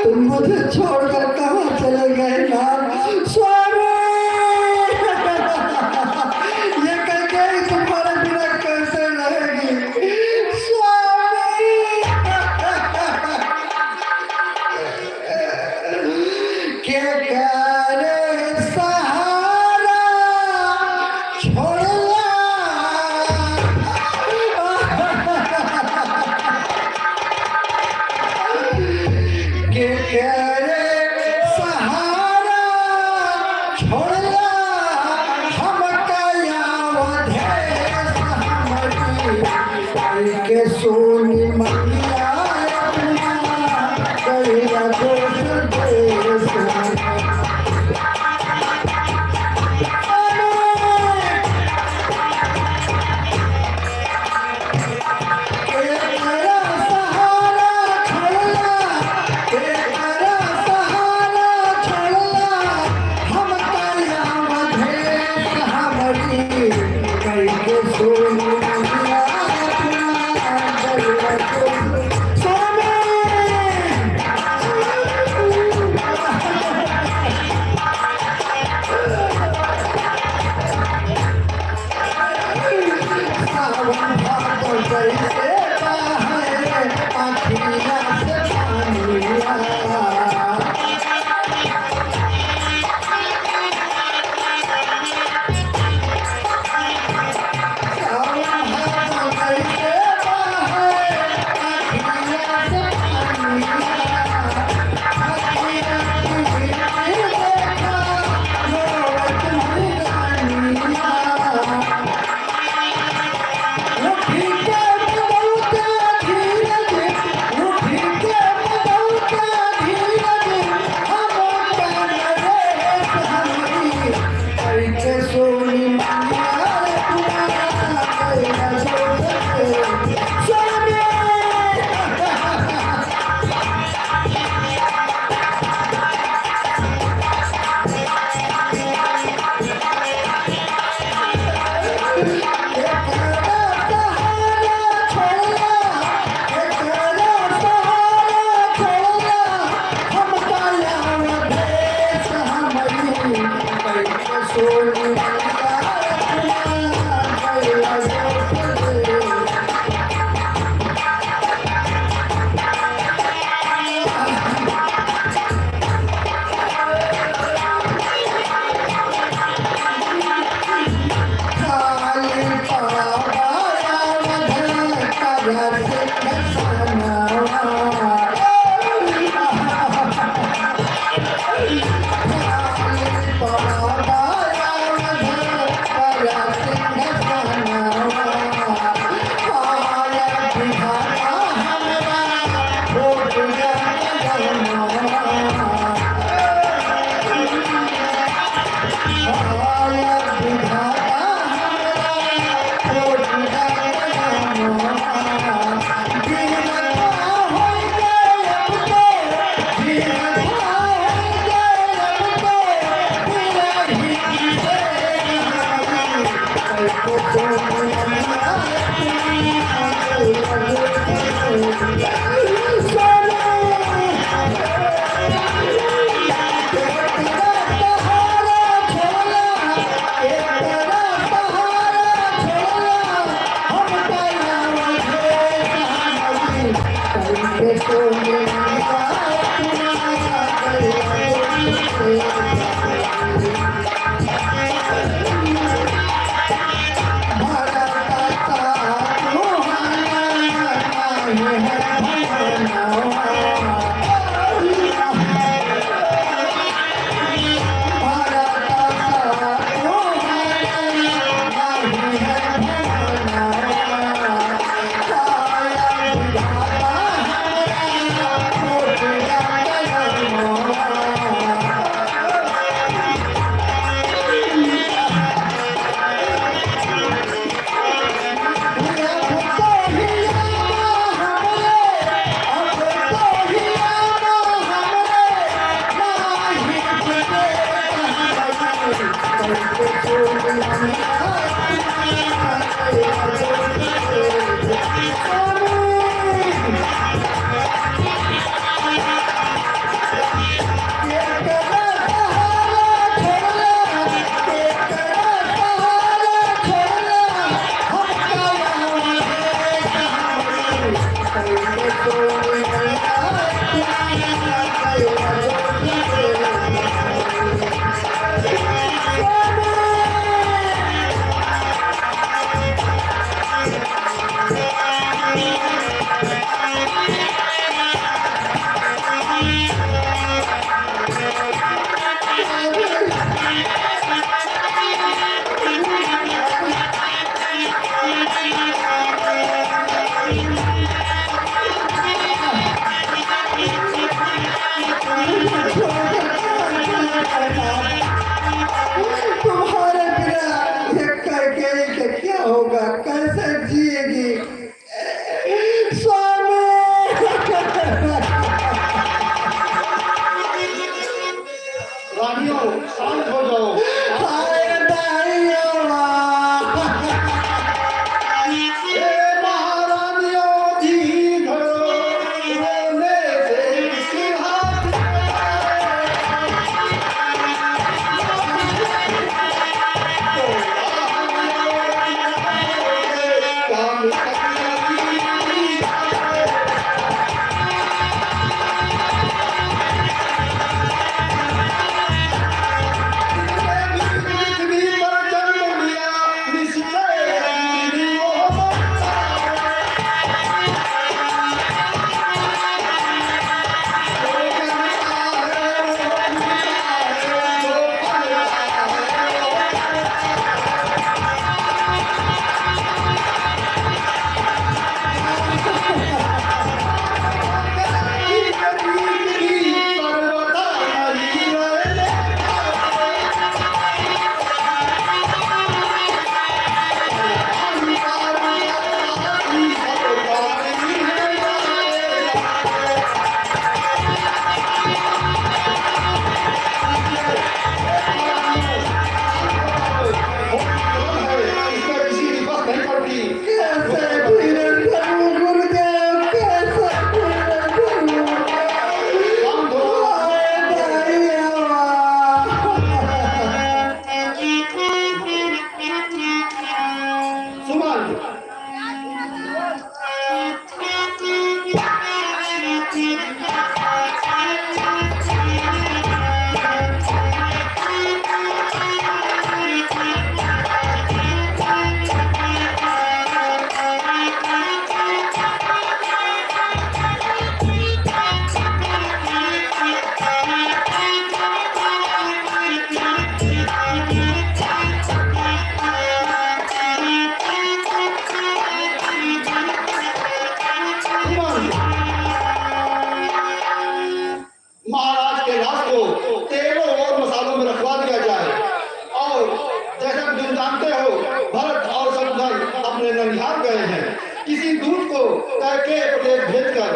तुम मुझे छोड़कर कहाँ चले गए ना स्वामी ये करके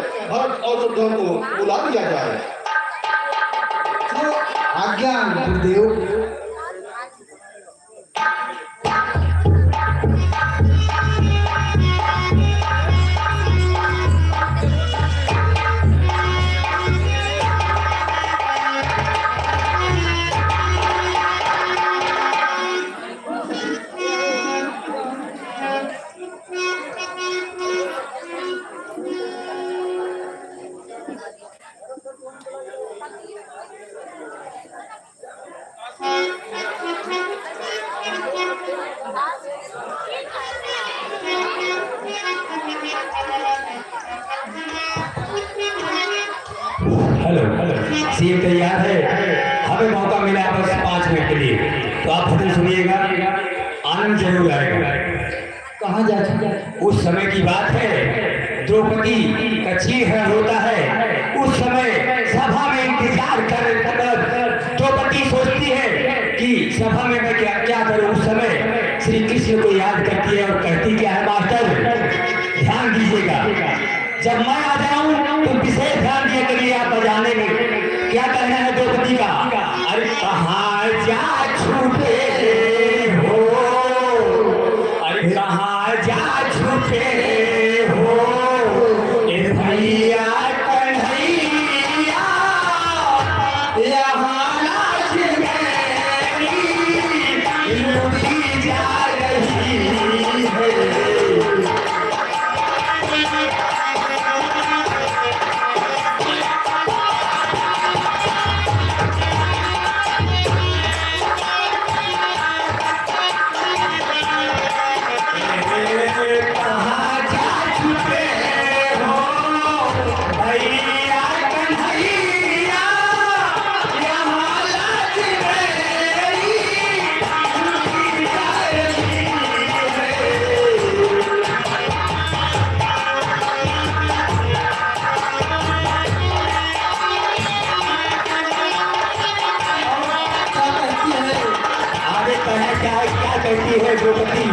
भरत और शत्रुघ्न को बुला दिया जाए। आज्ञा गुरुदेव। हेलो सीन तैयार है, हमें मौका मिला बस 5 मिनट के लिए, तो आप भजन सुनिएगा, आनंद जरूर आएगा। कहाँ जा चुका? उस समय की बात है, द्रौपदी का चीरहरण होता है। उस समय सभा में इंतजार कर द्रौपदी सोचती है कि सभा में मैं क्या करूं। उस समय श्री कृष्ण को याद करती है और कहती क्या है, मास्टर ध्यान दीजिएगा, जब मैं आ जाऊं तो विशेष ध्यान दिया करिए आप बजाने में। क्या कहना है द्रौपदी का, अरे कहाँ जा छुपे हो, अरे कहाँ जा छुपे हो, ए भैया कन्हैया यहाँ नाच मेरी लुटी जा रही है। क्या कहती है द्रौपदी,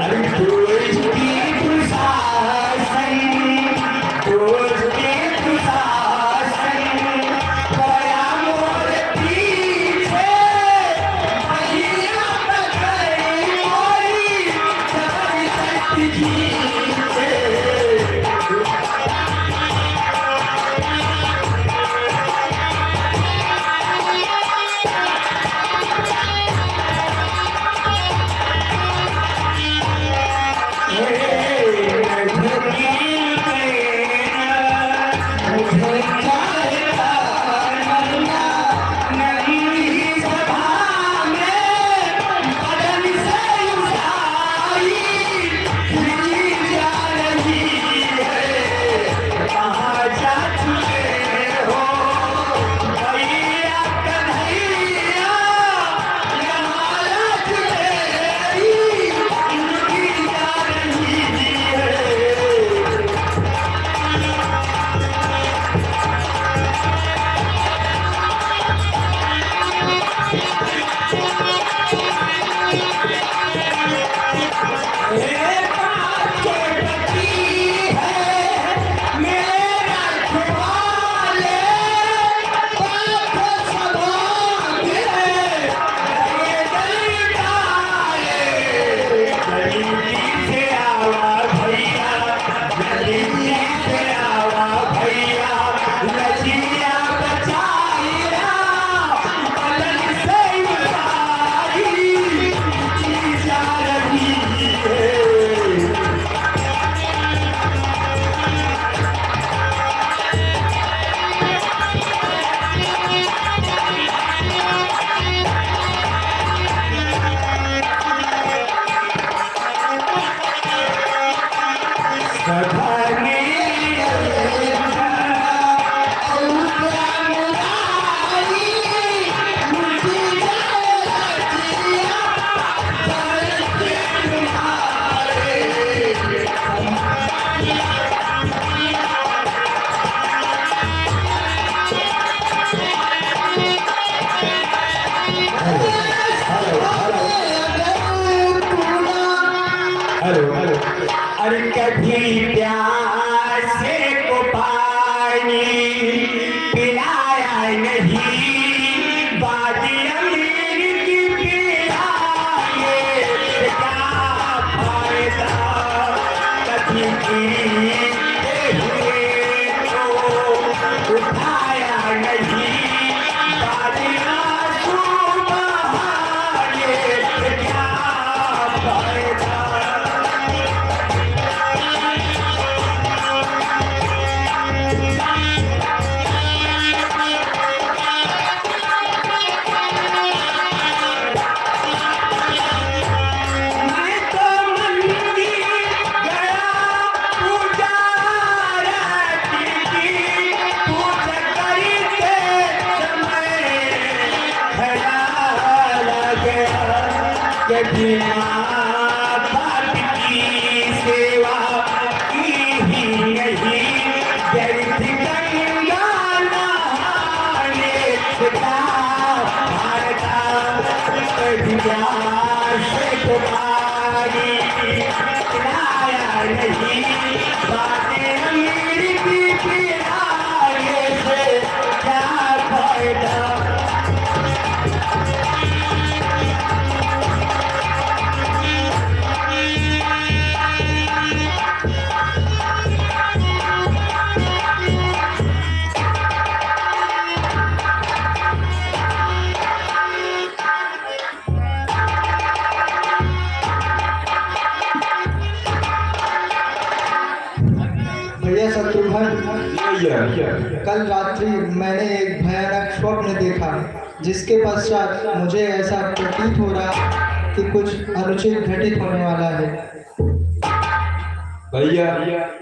अरे दोष की दुशासन, दोष की दुशासन, गया मोर पीछे, भैया बगई मोरी, जबरदस्ती खींचे। अरे कभी प्यासे को पानी पिलाया नहीं, बाजी अमीर की पिलाए क्या फायदा, कभी पीते हुए तो उठाया नहीं, बाजी आंसू बहाए क्या फायदा। पूजा भैया। कल रात्रि मैंने एक भयानक स्वप्न देखा, जिसके पश्चात मुझे ऐसा प्रतीत हो रहा कि कुछ अनुचित घटित होने वाला है। भैया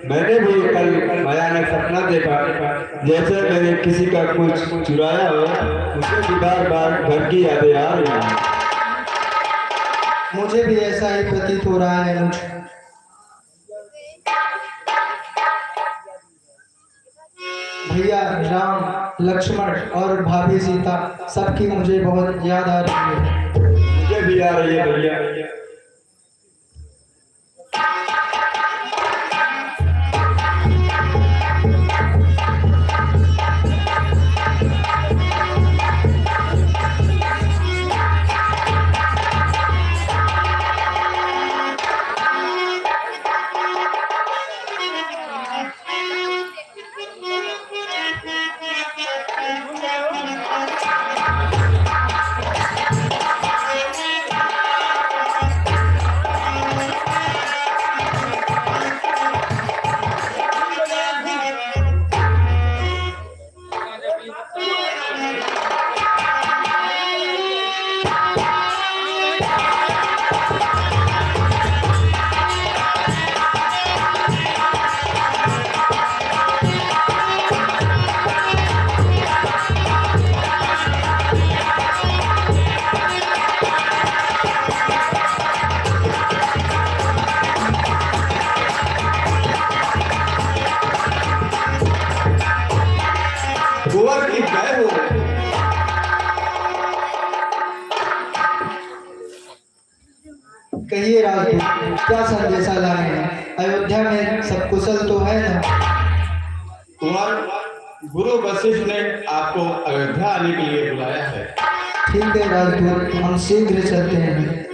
मैंने भी कल भयानक सपना देखा, जैसे मैंने किसी का कुछ चुराया हो। मुझे भी बार बार घर की यादें आ रही हैं। मुझे भी ऐसा ही प्रतीत हो रहा है मुझे। भैया राम, लक्ष्मण और भाभी सीता सबकी मुझे बहुत याद आ रही है। मुझे भी आ रही है भैया। गोवर की जय हो। कहिए राजदूत, क्या संदेशा लाए हैं? अयोध्या में सब कुशल तो है ना? कुमार, गुरु वशिष्ठ ने आपको अयोध्या आने के लिए बुलाया है। ठीक है राजदूत, हम शीघ्र चलते हैं।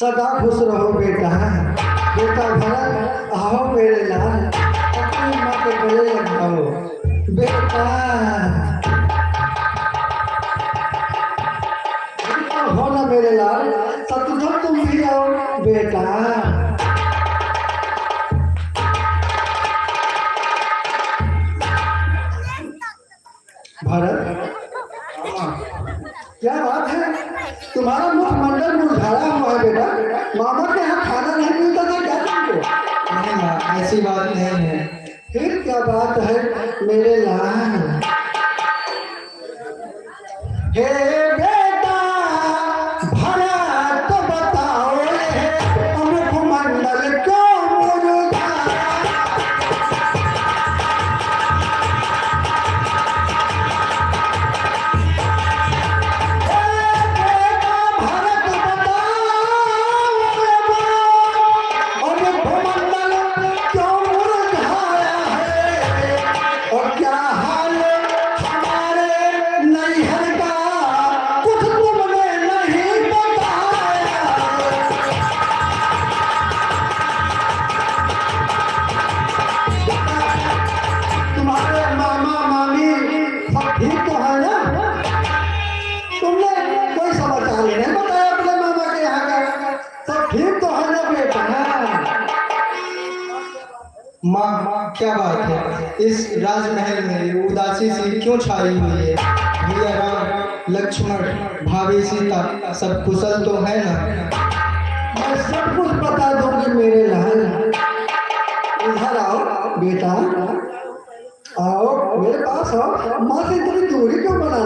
सदा खुश रहो बेटा। बेटा भरत आओ मेरे लाल, अपनी माँ के गले लगाओ बेटा। हो ना मेरे लाल, सतुधर तुम भी आओ बेटा। भरत क्या बात है, तुम्हारा मुखमंडल मुरझाया हुआ है बेटा। मामा के यहाँ खाना नहीं मिलता था क्या तुमको? नहीं माँ, ऐसी बात नहीं है। फिर क्या बात है मेरे लाल? हे बेटा भरत बताओ मुखमंडल क्यों मुरझाया? माँ क्या बात है, इस राजमहल में उदासी सी क्यों छाई हुई है? भैया राम, लक्ष्मण, भाभी सीता सब कुशल तो है ना? मैं सब कुछ बता दूंगी मेरे लाल। इधर आओ बेटा, आओ मेरे पास आओ। माँ से इतनी दूरी क्यों बना?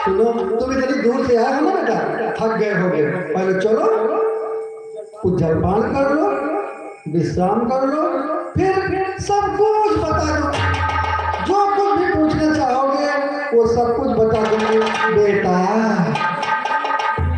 सुनो, तुम इतनी दूर से आए हो ना बेटा, थक गए होगे। पहले चलो कुछ जलपान कर लो, विश्राम कर लो, फिर सब कुछ बता दो। जो कुछ भी पूछना चाहोगे वो सब कुछ बता दूंगी बेटा।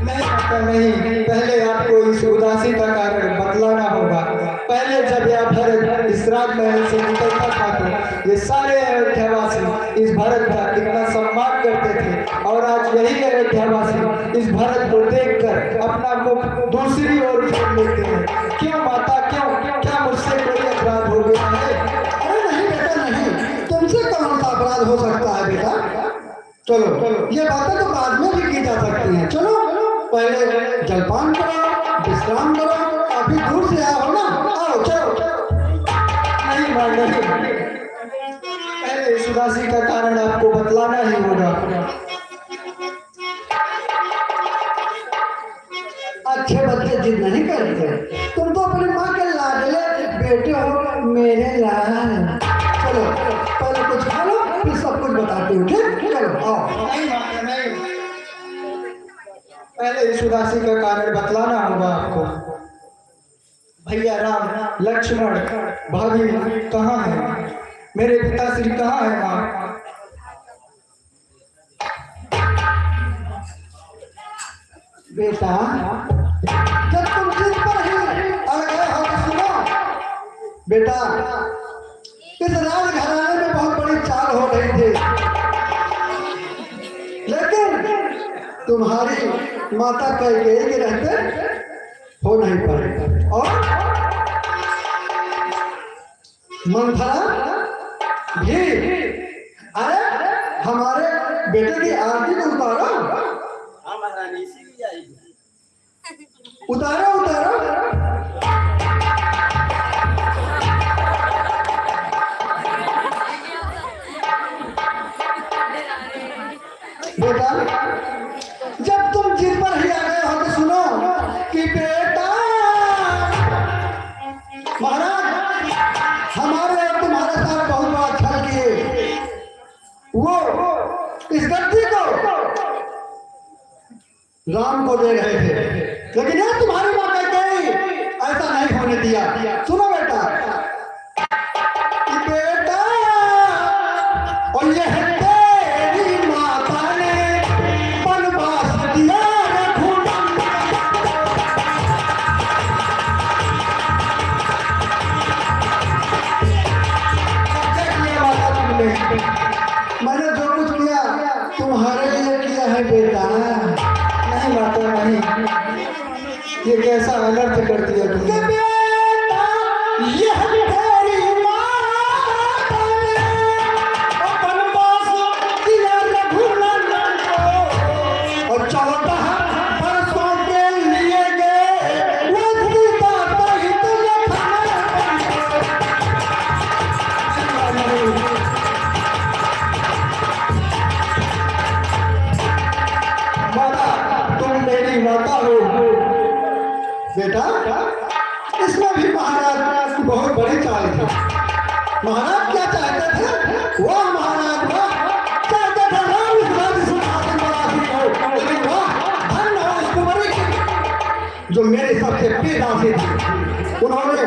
नहीं पता नहीं, पहले आपको इस उदासी का कारण बतलाना होगा। पहले जब यह भरत इस राजमहल से निकलता था तो ये सारे अयोध्यावासी इस भरत का कितना सम्मान करते थे, और आज यही अयोध्यावासी इस भरत को देखकर अपना मुख दूसरी ओर फेर लेते हैं। क्यों माता, क्यों? क्या मुझसे कोई अपराध हो गया है? अरे नहीं बेटा नहीं, तुमसे कौन सा अपराध हो सकता है बेटा? चलो ये बातें तो बाद में भी की जा सकती हैं। चलो पहले जलपान करो, विश्राम करो। अभी दूर से आए हो ना, आओ चलो। नहीं मार नहीं, पहले इस उदासी का कारण आपको बतलाना ही होगा। अच्छे बच्चे जिद नहीं करते, तुम तो अपनी माँ के लाडले बेटे हो मेरे लाल। चलो पहले कुछ खा लो, फिर सब कुछ बताती हूँ, ठीक? चलो आओ। नहीं माँ नहीं, पहले इस उदासी का कारण बतलाना होगा आपको। भैया राम, लक्ष्मण, भाभी कहाँ है? मेरे पिताश्री कहाँ है माँ? बेटा जब तुम जिद पर ही अड़ गए हो तो सुनो बेटा, इस राजघराने में बहुत बड़ी चाल हो रही थी, लेकिन तुम्हारी माता कैकेयी के रहते हो नहीं पाए, और मंथरा भी। अरे हमारे बेटे की आरती को उतारो, उतारो उतारो। बेटा जब तुम जिद पर ही आ गए हो तो सुनो कि बेटा महाराज हमारे और तुम्हारे साथ बहुत बात छल किए, वो इस गद्दी को राम को दे रहे थे, लेकिन यार तुम्हारी माँ कहते ऐसा नहीं होने दिया। सुनो बेटा, बेटा और ये है तेरी माता ने वनवास दिया मैंने जो कुछ किया तुम्हारे लिए किया है बेटा। नहीं माता नहीं, कैसा अनर्थ कर दिया तुमने। यह तेरी माता ने वनवास दिया रघुनंदन को, और 14 वर्षों के लिए गए वो सीता सहित माता, तुम मेरी माता हो बेटा। इसमें भी महाराज की बहुत बड़ी चाल थी। महाराज क्या चाहते थे? वह महाराज चाहते थे राम इस राज्य सिंहासन पर आसीन हो, लेकिन वह धन हो उस कुंवरी जो मेरे सबसे बेदासी थी। उन्होंने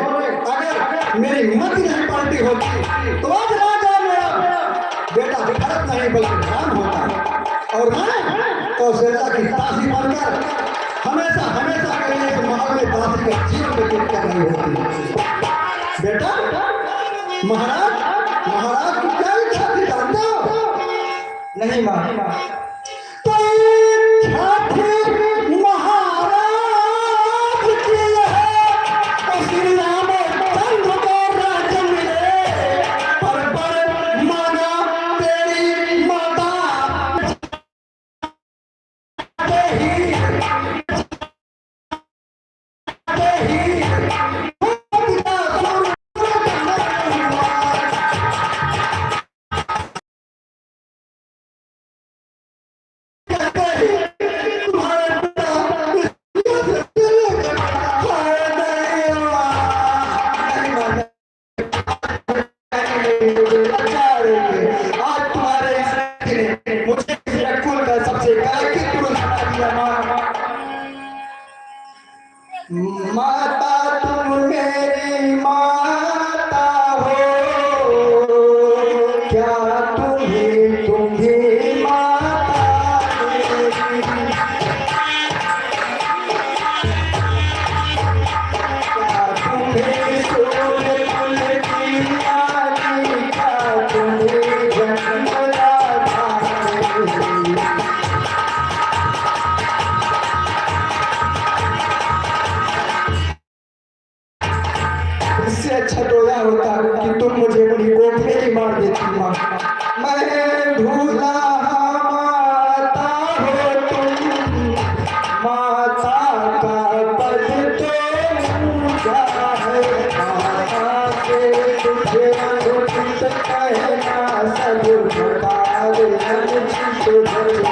अगर मेरी मति नहीं पलटी होती तो आज राजा मेरा बेटा भरत नहीं बल्कि राम होता, और मैं कौशल्या की दासी बनकर हमेशा हमेशा के लिए इस महल में दासी का जीवन व्यतीत करनी होती। बेटा महाराज, महाराज की क्या इच्छा थी जानते हो? नहीं माँ, तो इच्छा थी महाराज की है तो श्री रामचंद्र को राज्य मिले, पर माना तेरी माता माता तुम मेरी माता हो, क्या तुम भी माता मेरी? क्या तुम्हें सूर्य कुल की रानी, क्या तुम्हें जन्मदाता मेरी? इससे अच्छा तो यह होता कि तुम मुझे अपनी कोख में ही मार देती माँ। मैं भूला माता हो तुम, माता का पद तो ऊंचा है, माता से तुझे अनुचित कहना सब प्रकार अनुचित है।